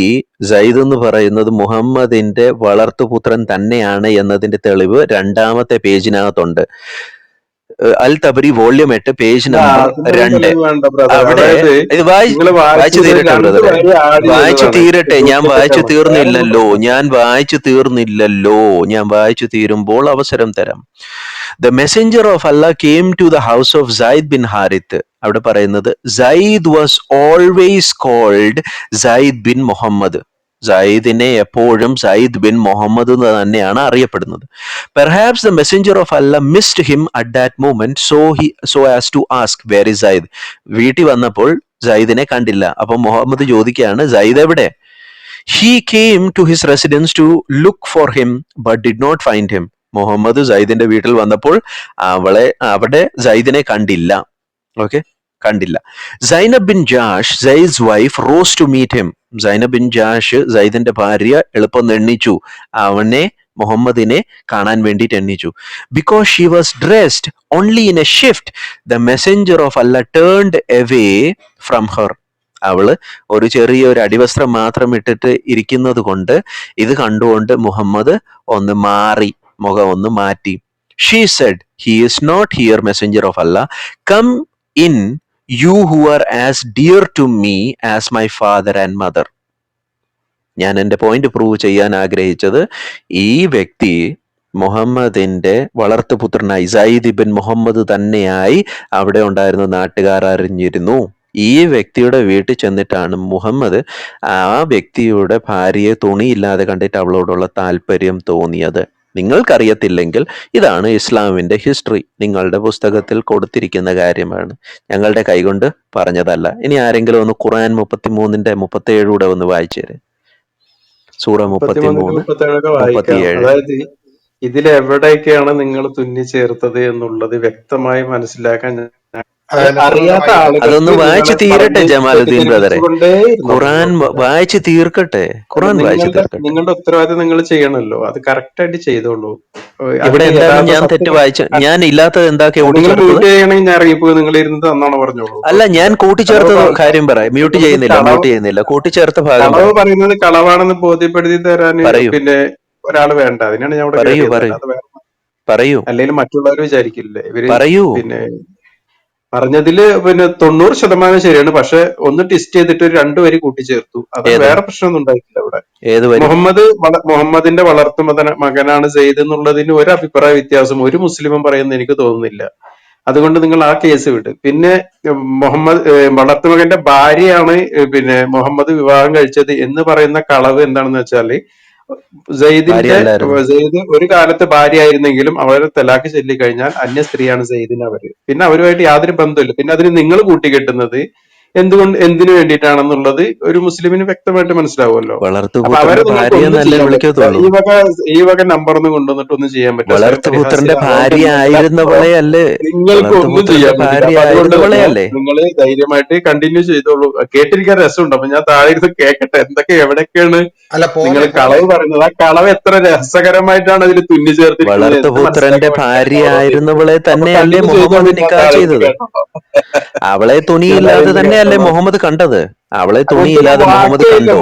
സയ്യിദ് എന്ന് പറയുന്നത് മുഹമ്മദിന്റെ വളർത്തുപുത്രൻ തന്നെയാണ് എന്നതിന്റെ തെളിവ് 2ാമത്തെ പേജിനകത്തുണ്ട്. അൽ തബരി വോള്യം 8 പേജ് നമ്പർ 2. അവിടെ ഇത് വായിച്ചു തീരട്ടെ ബ്രദറെ, വായിച്ചു തീരട്ടെ. ഞാൻ വായിച്ചു തീരുമ്പോൾ അവസരം തരാം. The messenger of Allah came to the house of Zaid bin Harith. അവിടെ പറയുന്നത് Zaid was always called Zaid bin Muhammad. സയ്യിദിനെ എപ്പോഴും സയ്യിദ് ബിൻ മുഹമ്മദ് എന്ന് തന്നെയാണ് അറിയപ്പെടുന്നത്. Perhaps the messenger of Allah missed him at that moment, so as to ask, where is Zaid? വീട്ടിൽ വന്നപ്പോൾ സയ്യിദിനെ കണ്ടില്ല. അപ്പൊ മുഹമ്മദ് ചോദിക്കുകയാണ്, സയ്യിദ് എവിടെ? He came to his residence to look for him but did not find him. Muhammad സയ്യിദിന്റെ വീട്ടിൽ വന്നപ്പോൾ അവിടെ സയ്യിദിനെ കണ്ടില്ല. ഓക്കെ, കണ്ടില്ല. സൈനബ് ബിൻ ജാഷ്, സയ്യിദ്'s wife, rose to meet him. Zainab bin Jahsh, സയ്യിദിന്റെ ഭാര്യ, എളുപ്പം എണ്ണിച്ചു, മുഹമ്മദിനെ കാണാൻ വേണ്ടിയിട്ട് എണ്ണിച്ചു. Because she was dressed only in a shift, the messenger of Allah turned away from her. അവള് ഒരു ചെറിയൊരു അടിവസ്ത്രം മാത്രം ഇട്ടിട്ട് ഇരിക്കുന്നത് കൊണ്ട് ഇത് കണ്ടുകൊണ്ട് മുഹമ്മദ് ഒന്ന് മാറി, മുഖം ഒന്ന് മാറ്റി. She said, he is not here, messenger of Allah, come in, you who are as dear to me as my father and mother. ഞാൻ എൻ്റെ പോയിന്റ് പ്രൂവ് ചെയ്യാൻ ആഗ്രഹിച്ചത്, ഈ വ്യക്തി മുഹമ്മദിന്റെ വളർത്തുപുത്രനായി സയ്യിദ് ഇബ്ൻ മുഹമ്മദ് തന്നെയായി അവിടെ ഉണ്ടായിരുന്ന നാട്ടുകാർ അറിഞ്ഞിരുന്നു. ഈ വ്യക്തിയുടെ വീട്ടിൽ ചെന്നിട്ടാണ് മുഹമ്മദ് ആ വ്യക്തിയുടെ ഭാര്യയെ തുണിയില്ലാതെ കണ്ടിട്ട് അവളോടുള്ള താല്പര്യം തോന്നിയത്. നിങ്ങൾക്കറിയത്തില്ലെങ്കിൽ ഇതാണ് ഇസ്ലാമിന്റെ ഹിസ്റ്ററി, നിങ്ങളുടെ പുസ്തകത്തിൽ കൊടുത്തിരിക്കുന്ന കാര്യമാണ്, ഞങ്ങളുടെ കൈകൊണ്ട് പറഞ്ഞതല്ല. ഇനി ആരെങ്കിലും ഒന്ന് ഖുർആൻ 33:37 ഒന്ന് വായിച്ചു തരാം. സൂറ 33 33 37 വായിക്കാം. 37. അതായത് ഇതിലെവിടെയൊക്കെയാണ് നിങ്ങൾ തുന്നി ചേർത്തത് എന്നുള്ളത് വ്യക്തമായി മനസ്സിലാക്കാൻ അറിയാത്ത ആളുകൾക്ക് അതൊന്ന് വായിച്ച് നിങ്ങളെ തീരട്ടെ പറഞ്ഞ് ജമാലുദ്ദീൻ ബ്രദറെ. ഖുർആൻ തെറ്റിദ്ധരിപ്പിച്ചുകൊണ്ടേ വായിച്ച് തീർക്കട്ടെ, ഖുർആൻ വായിച്ച് തീർക്കട്ടെ. നിങ്ങളുടെ ഉത്തരവാദിത്തം നിങ്ങൾ ചെയ്യണല്ലോ, അത് കറക്റ്റ് ആയിട്ട് ചെയ്തോളൂ. ഇവിടെ അതിന്റെ എന്താണ് യഥാർത്ഥ ഞാൻ തെറ്റ് വായിച്ച, ഞാൻ ഇല്ലാത്തത് എന്താക്കി നിങ്ങൾ കൂട്ടിച്ചേർത്തത്? മ്യൂട്ട് ചെയ്യണമെങ്കിൽ ഞാൻ ഇറങ്ങിപ്പോയി, നിങ്ങൾ ഇരുന്ന് തന്നാണോ പറഞ്ഞോളൂ. അല്ല, ഞാൻ കൂട്ടിച്ചേർത്ത കാര്യം പറയാം. മ്യൂട്ട് ചെയ്യുന്നില്ല, കൂട്ടിച്ചേർത്ത ഭാഗം കളവ് പറയുന്നത് കളവാണെന്ന് ബോധ്യപ്പെടുത്തി തരാൻ പറയൂ. പിന്നെ ഒരാൾ വേണ്ട, അതിനാണ് ഞാൻ ഇവിടെ പറയൂ കയറിയത്. പറയൂ അത് വേറെ പറയൂ അല്ലെങ്കിൽ മറ്റുള്ളവർ വിചാരിക്കില്ലേ ഇവര് പറയൂ. പിന്നെ പറഞ്ഞതില് പിന്നെ 90% ശരിയാണ്. പക്ഷെ ഒന്ന് ടെസ്റ്റ് ചെയ്തിട്ട് ഒരു 2 വരി കൂട്ടിച്ചേർത്തു. അത് ഏത് വേറെ പ്രശ്നമൊന്നും ഉണ്ടായിട്ടില്ല ഇവിടെ. ഏത് വരി? മുഹമ്മദിന്റെ വളർത്തു മകനാണ് സെയ്ദ് എന്നുള്ളതിന് ഒരു അഭിപ്രായ വ്യത്യാസം ഒരു മുസ്ലിമും പറയുന്നത് എനിക്ക് തോന്നുന്നില്ല. അതുകൊണ്ട് നിങ്ങൾ ആ കേസ് വിട്. പിന്നെ വളർത്തുമകന്റെ ഭാര്യയാണ് പിന്നെ മുഹമ്മദ് വിവാഹം കഴിച്ചത് എന്ന് പറയുന്ന കളവ് എന്താണെന്ന് വെച്ചാല്, സെയ്ദ് ഒരു കാലത്ത് ഭാര്യ ആയിരുന്നെങ്കിലും അവരെ തലാക്ക് ചൊല്ലിക്കഴിഞ്ഞാൽ അന്യ സ്ത്രീയാണ് സെയ്ദിന് അവര്. പിന്നെ അവരുമായിട്ട് യാതൊരു ബന്ധമില്ല. പിന്നെ അതിന് നിങ്ങൾ കൂട്ടിക്കെട്ടുന്നത് എന്തിനു വേണ്ടിയിട്ടാണെന്നുള്ളത് ഒരു മുസ്ലിമിന് വ്യക്തമായിട്ട് മനസ്സിലാവുമല്ലോ. അപ്പൊ അവരെ നിങ്ങൾക്ക് ഒന്നും ചെയ്യാൻ പറ്റില്ല. ഈ വക നമ്പർ ഒന്നും കൊണ്ടുവന്നിട്ട് ഒന്നും ചെയ്യാൻ പറ്റില്ല. വളർത്തുപുത്രന്റെ ഭാര്യ ആയിരുന്നവളെ അല്ലേ? നിങ്ങൾക്ക് ഒന്നും ചെയ്യാൻ പറ്റില്ല. അതുകൊണ്ട് നിങ്ങൾ ധൈര്യമായിട്ട് കണ്ടിന്യൂ ചെയ്തോളൂ. കേട്ടിരിക്കാൻ രസമുണ്ട്. അപ്പൊ ഞാൻ താഴെ ഇരുന്ന് കേൾക്കട്ടെ എന്തൊക്കെ എവിടെയൊക്കെയാണ് നിങ്ങൾ കളവ് പറയുന്നത്. ആ കളവ് എത്ര രസകരമായിട്ടാണ് അതിൽ തുന്നി ചേർത്തിരിക്കുന്നത്. വളർത്തുപുത്രന്റെ ഭാര്യ ആയിരുന്നവളെ തന്നെയല്ലേ മുഹമ്മദ് നിക്കാഹ് ചെയ്തത്? അവളെ തുണിയില്ലാതെ തന്നെയല്ലേ മുഹമ്മദ് കണ്ടത്? അവളെ തുണിയില്ലാതെ മുഹമ്മദ് കണ്ടു.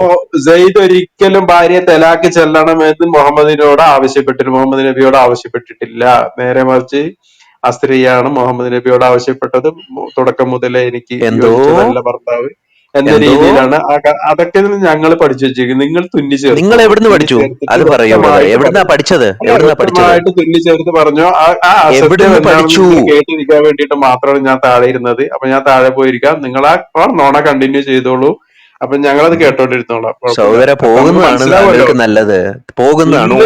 സെയ്ദ് ഒരിക്കലും ഭാര്യയെ തലാക്ക് ചെല്ലണമെന്ന് മുഹമ്മദ് നബിയോട് ആവശ്യപ്പെട്ടിട്ടില്ല. നേരെ മറിച്ച് ആ സ്ത്രീയാണ് മുഹമ്മദ് നബിയോട് ആവശ്യപ്പെട്ടത്. തുടക്കം മുതലേ എനിക്ക് യോജിച്ചതല്ല ഭർത്താവ് എന്ന രീതിയിലാണ്. അതൊക്കെ ഞങ്ങൾ പഠിച്ചു വെച്ചിരിക്കുന്നത്. നിങ്ങൾ തുന്നി ചേർത്ത്. നിങ്ങൾ എവിടുന്ന് പഠിച്ചു? അത് പറയൂ. എവിടുന്നാ പഠിച്ചത്? വ്യക്തമായിട്ട് തുന്നി ചേർത്ത് പറഞ്ഞോ. ആ അസത്യം എന്താണെന്ന് കേട്ടിരിക്കാൻ വേണ്ടിയിട്ട് മാത്രമാണ് ഞാൻ താഴെ ഇരുന്നത്. അപ്പൊ ഞാൻ താഴെ പോയിരിക്കാം. നിങ്ങൾ ആ നോണ കണ്ടിന്യൂ ചെയ്തോളൂ. അപ്പൊ ഞങ്ങളത് കേട്ടോണ്ടിരുന്നോളാം. സഹോദര, പോകുന്നതാണ് താങ്കൾക്ക് നല്ലത്. പോകുന്നതാണ്.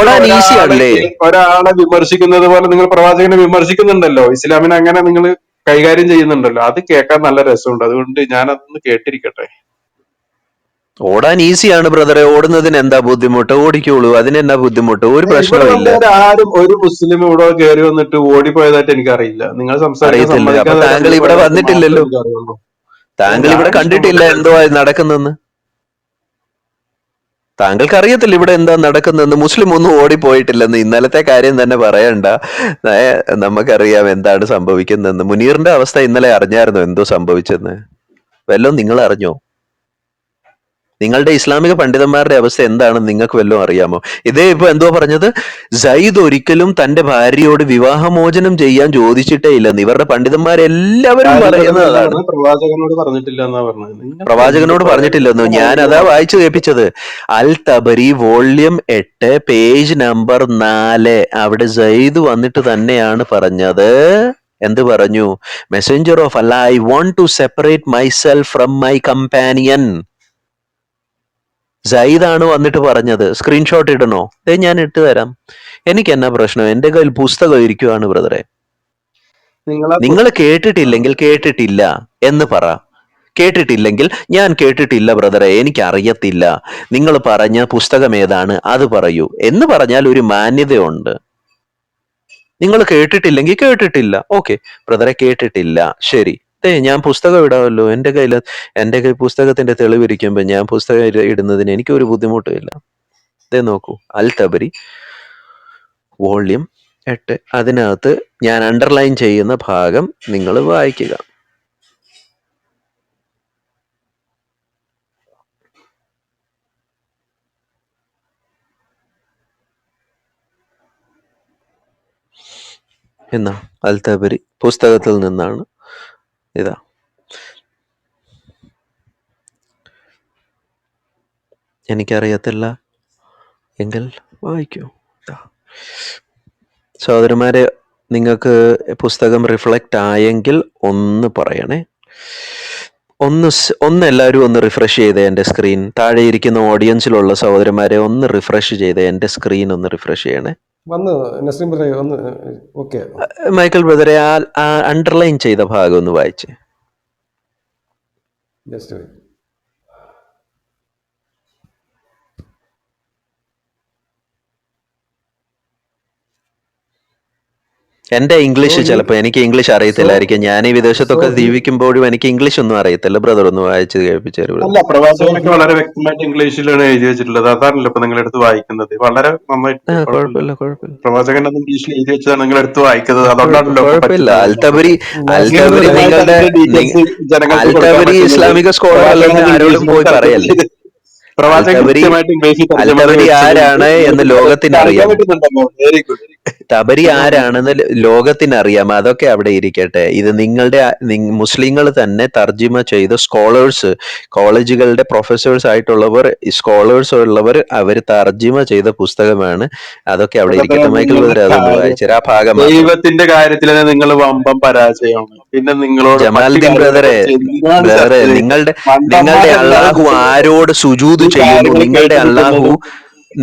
ഓടാൻ ഈസി ആണല്ലേ? ഒരാളെ വിമർശിക്കുന്നത് പോലെ നിങ്ങൾ പ്രവാചകനെ വിമർശിക്കുന്നുണ്ടല്ലോ. ഇസ്ലാമിനെ അങ്ങനെ നിങ്ങൾ കൈകാര്യം ചെയ്യുന്നുണ്ടല്ലോ. അത് കേൾക്കാൻ നല്ല രസമുണ്ട്. അതുകൊണ്ട് ഞാനതൊന്ന് കേട്ടിരിക്കട്ടെ. ഓടാൻ ഈസിയാണ് ബ്രദറെ. ഓടുന്നതിന് എന്താ ബുദ്ധിമുട്ട്? ഓടിക്കോളൂ, അതിനെന്താ ബുദ്ധിമുട്ട്? ഒരു പ്രശ്നമില്ല. ആരും ഒരു മുസ്ലിം ഇവിടെ കയറി വന്നിട്ട് ഓടിപ്പോയതായിട്ട് എനിക്കറിയില്ല. നിങ്ങൾ സംസാരിക്കില്ല. താങ്കൾ ഇവിടെ വന്നിട്ടില്ലല്ലോ, താങ്കൾ ഇവിടെ കണ്ടിട്ടില്ല എന്തോ നടക്കുന്നെന്ന്. താങ്കൾക്ക് അറിയത്തില്ല ഇവിടെ എന്താ നടക്കുന്നെന്ന്. മുസ്ലിം ഒന്നും ഓടിപ്പോയിട്ടില്ലെന്ന്. ഇന്നലത്തെ കാര്യം തന്നെ പറയണ്ട, നമുക്കറിയാം എന്താണ് സംഭവിക്കുന്നതെന്ന്. മുനീറിന്റെ അവസ്ഥ ഇന്നലെ അറിഞ്ഞായിരുന്നോ എന്തോ സംഭവിച്ചെന്ന്? വല്ലതും നിങ്ങൾ അറിഞ്ഞോ? നിങ്ങളുടെ ഇസ്ലാമിക പണ്ഡിതന്മാരുടെ അവസ്ഥ എന്താണെന്ന് നിങ്ങൾക്ക് വല്ലതും അറിയാമോ? ഇതേ ഇപ്പൊ എന്തോ പറഞ്ഞത്, സയ്യിദ് ഒരിക്കലും തന്റെ ഭാര്യയോട് വിവാഹമോചനം ചെയ്യാൻ ചോദിച്ചിട്ടേ ഇല്ലെന്ന് ഇവരുടെ പണ്ഡിതന്മാരെല്ലാവരും പറയുന്നത് അതാണ്. പ്രവാചകനോട് പറഞ്ഞിട്ടില്ലെന്നോ? ഞാൻ അതാ വായിച്ചു കേൾപ്പിച്ചത്. Al Tabari volume 8 page number 4. അവിടെ സയ്യിദ് വന്നിട്ട് തന്നെയാണ് പറഞ്ഞത്. എന്ത് പറഞ്ഞു? Messenger of Allah, I want to separate myself from my companion. സയ്യിദാണ് വന്നിട്ട് പറഞ്ഞത്. സ്ക്രീൻഷോട്ട് ഇടണോ? ഞാൻ ഇട്ട് തരാം. എനിക്ക് എന്നാ പ്രശ്നം? എന്റെ കയ്യിൽ പുസ്തകം ഇരിക്കുവാണ് ബ്രദറെ. നിങ്ങൾ കേട്ടിട്ടില്ലെങ്കിൽ കേട്ടിട്ടില്ല എന്ന് പറ. കേട്ടിട്ടില്ലെങ്കിൽ ഞാൻ കേട്ടിട്ടില്ല ബ്രദറെ, എനിക്ക് അറിയത്തില്ല. നിങ്ങൾ പറഞ്ഞ പുസ്തകം ഏതാണ് അത് പറയൂ എന്ന് പറഞ്ഞാൽ ഒരു മാന്യതയുണ്ട്. നിങ്ങൾ കേട്ടിട്ടില്ലെങ്കിൽ കേട്ടിട്ടില്ല. ഓക്കെ ബ്രദറെ, കേട്ടിട്ടില്ല, ശരി. ഞാൻ പുസ്തകം ഇടാമല്ലോ. എൻ്റെ കയ്യിൽ പുസ്തകത്തിന്റെ തെളിവിരിക്കുമ്പോ ഞാൻ പുസ്തകം ഇടുന്നതിന് എനിക്കൊരു ബുദ്ധിമുട്ടുമില്ല. നോക്കൂ, അൽ തബരി വോള്യം 8. അതിനകത്ത് ഞാൻ അണ്ടർലൈൻ ചെയ്യുന്ന ഭാഗം നിങ്ങൾ വായിക്കുക. എന്നാ അൽ തബരി പുസ്തകത്തിൽ നിന്നാണ്. ഇതാ, എനിക്കറിയത്തില്ല എങ്കിൽ വായിക്കൂ. സഹോദരന്മാരെ, നിങ്ങൾക്ക് പുസ്തകം റിഫ്ലക്റ്റ് ആയെങ്കിൽ ഒന്ന് പറയണേ. ഒന്ന് എല്ലാവരും ഒന്ന് റിഫ്രഷ് ചെയ്തേ എൻ്റെ സ്ക്രീൻ. താഴെ ഇരിക്കുന്ന ഓഡിയൻസിലുള്ള സഹോദരന്മാരെ ഒന്ന് റിഫ്രഷ് ചെയ്തേ, എൻ്റെ സ്ക്രീൻ ഒന്ന് റിഫ്രഷ് ചെയ്യണേ. വന്ന് നസ്രീം ബ്രദറെ ഒന്ന് ഓക്കെ. മൈക്കിൾ ബ്രദറെ ആ അണ്ടർലൈൻ ചെയ്ത ഭാഗം ഒന്ന് വായിച്ചേ. ജസ്റ്റ് എൻ്റെ ഇംഗ്ലീഷ് ചിലപ്പോൾ എനിക്ക് ഇംഗ്ലീഷ് അറിയത്തില്ലായിരിക്കും. ഞാൻ ഈ വിദേശത്തൊക്കെ ജീവിക്കുമ്പോഴും എനിക്ക് ഇംഗ്ലീഷ് ഒന്നും അറിയത്തില്ല. ബ്രദർ ഒന്ന് വായിച്ച് കേൾപ്പിച്ചു തരൂ. അല്ല, പ്രവാചകനൊക്കെ വളരെ വ്യക്തമായിട്ട് ഇംഗ്ലീഷിലാണ് എഴുതി വെച്ചിട്ടുള്ളത്. അതാണല്ലോ ഇപ്പൊ നിങ്ങൾ എടുത്ത് വായിക്കുന്നത്. വളരെ നന്നായിട്ട് കുഴപ്പമില്ല. പ്രവാചകൻ അത് ഇംഗ്ലീഷിൽ എഴുതി വെച്ചതാണ് നിങ്ങൾ എടുത്ത് വായിക്കുന്നത്. അതുകൊണ്ടാണല്ലോ കുഴപ്പമില്ല. അൽതബരി നിങ്ങളുടെ ഇസ്ലാമിക സ്കോളർ അല്ലെങ്കിൽ ആരോടും പോയി പറയല്ലേ. അൽതബരി ആരാണ് എന്ന് ലോകത്തിനറിയാം. തബരി ആരാണെന്ന് ലോകത്തിനറിയാം. അതൊക്കെ അവിടെ ഇരിക്കട്ടെ. ഇത് നിങ്ങളുടെ മുസ്ലിങ്ങൾ തന്നെ തർജിമ ചെയ്ത സ്കോളേഴ്സ്, കോളേജുകളുടെ പ്രൊഫസേഴ്സ് ആയിട്ടുള്ളവർ, സ്കോളേഴ്സ് ഉള്ളവർ, അവർ തർജിമ ചെയ്ത പുസ്തകമാണ്. അതൊക്കെ അവിടെ ഇരിക്കട്ടെ. മൈക്കിൾ ബ്രദർ അതൊന്ന് വായിച്ചേരാ ആ ഭാഗം. ദൈവത്തിന്റെ കാര്യത്തിൽ നിങ്ങൾ വമ്പം പരാജയമാണ്. പിന്നെ നിങ്ങളോട് ജമാലുദ്ദീൻ ബ്രദറെ നിങ്ങളുടെ അള്ളാഹു ആരോട് സുജൂദ് ചെയ്യുന്നു,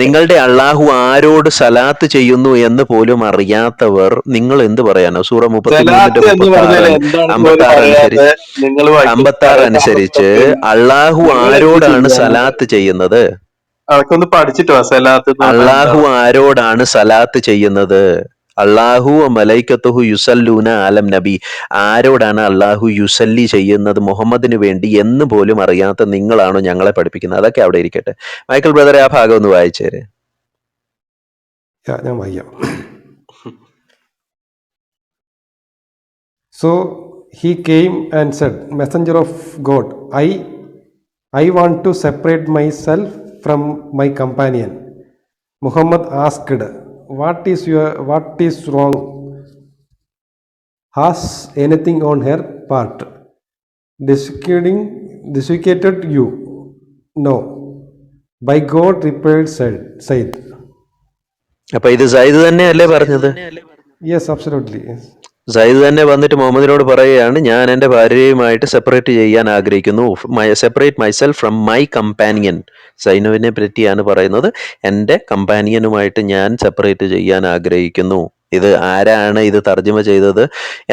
നിങ്ങളുടെ അള്ളാഹു ആരോട് സലാത്ത് ചെയ്യുന്നു എന്ന് പോലും അറിയാത്തവർ നിങ്ങൾ എന്ത് പറയാനോ? സൂറ 56 അനുസരിച്ച് അള്ളാഹു ആരോടാണ് സലാത്ത് ചെയ്യുന്നത്? അതൊക്കെ ഒന്ന് പഠിച്ചിട്ടോ. അള്ളാഹു ആരോടാണ് സലാത്ത് ചെയ്യുന്നത്? അള്ളാഹു മലൈക്കത്തുഹു യുസല്ലൂന ആലം നബി. ആരോടാണ് അള്ളാഹു യുസല്ലി ചെയ്യുന്നത് മുഹമ്മദിന് വേണ്ടി എന്ന് പോലും അറിയാത്ത നിങ്ങളാണോ ഞങ്ങളെ പഠിപ്പിക്കുന്നത്? അതൊക്കെ അവിടെ ഇരിക്കട്ടെ. മൈക്കിൾ ബ്രദറെ ആ ഭാഗം ഒന്ന് വായിച്ചേര്. ഞാൻ വായിക്കാം. So he came and said, Messenger of God, I want to separate myself from my companion. Muhammad asked, what is wrong? Has anything on her part desiccated you? No. By God, replied Said. അപ്പൊ ഇത് സയ്യിദ് തന്നെയല്ലേ പറഞ്ഞത്? Yes, absolutely. സയ്യിദ് തന്നെ വന്നിട്ട് മുഹമ്മദിനോട് പറയുകയാണ്, ഞാൻ എൻ്റെ ഭാര്യയുമായിട്ട് സെപ്പറേറ്റ് ചെയ്യാൻ ആഗ്രഹിക്കുന്നു. Separate myself from my companion. സൈനുവിനെ പറ്റിയാണ് പറയുന്നത്. എൻ്റെ കമ്പാനിയനുമായിട്ട് ഞാൻ സെപ്പറേറ്റ് ചെയ്യാൻ ആഗ്രഹിക്കുന്നു. ഇത് ആരാണ് ഇത് തർജ്ജമ ചെയ്തത്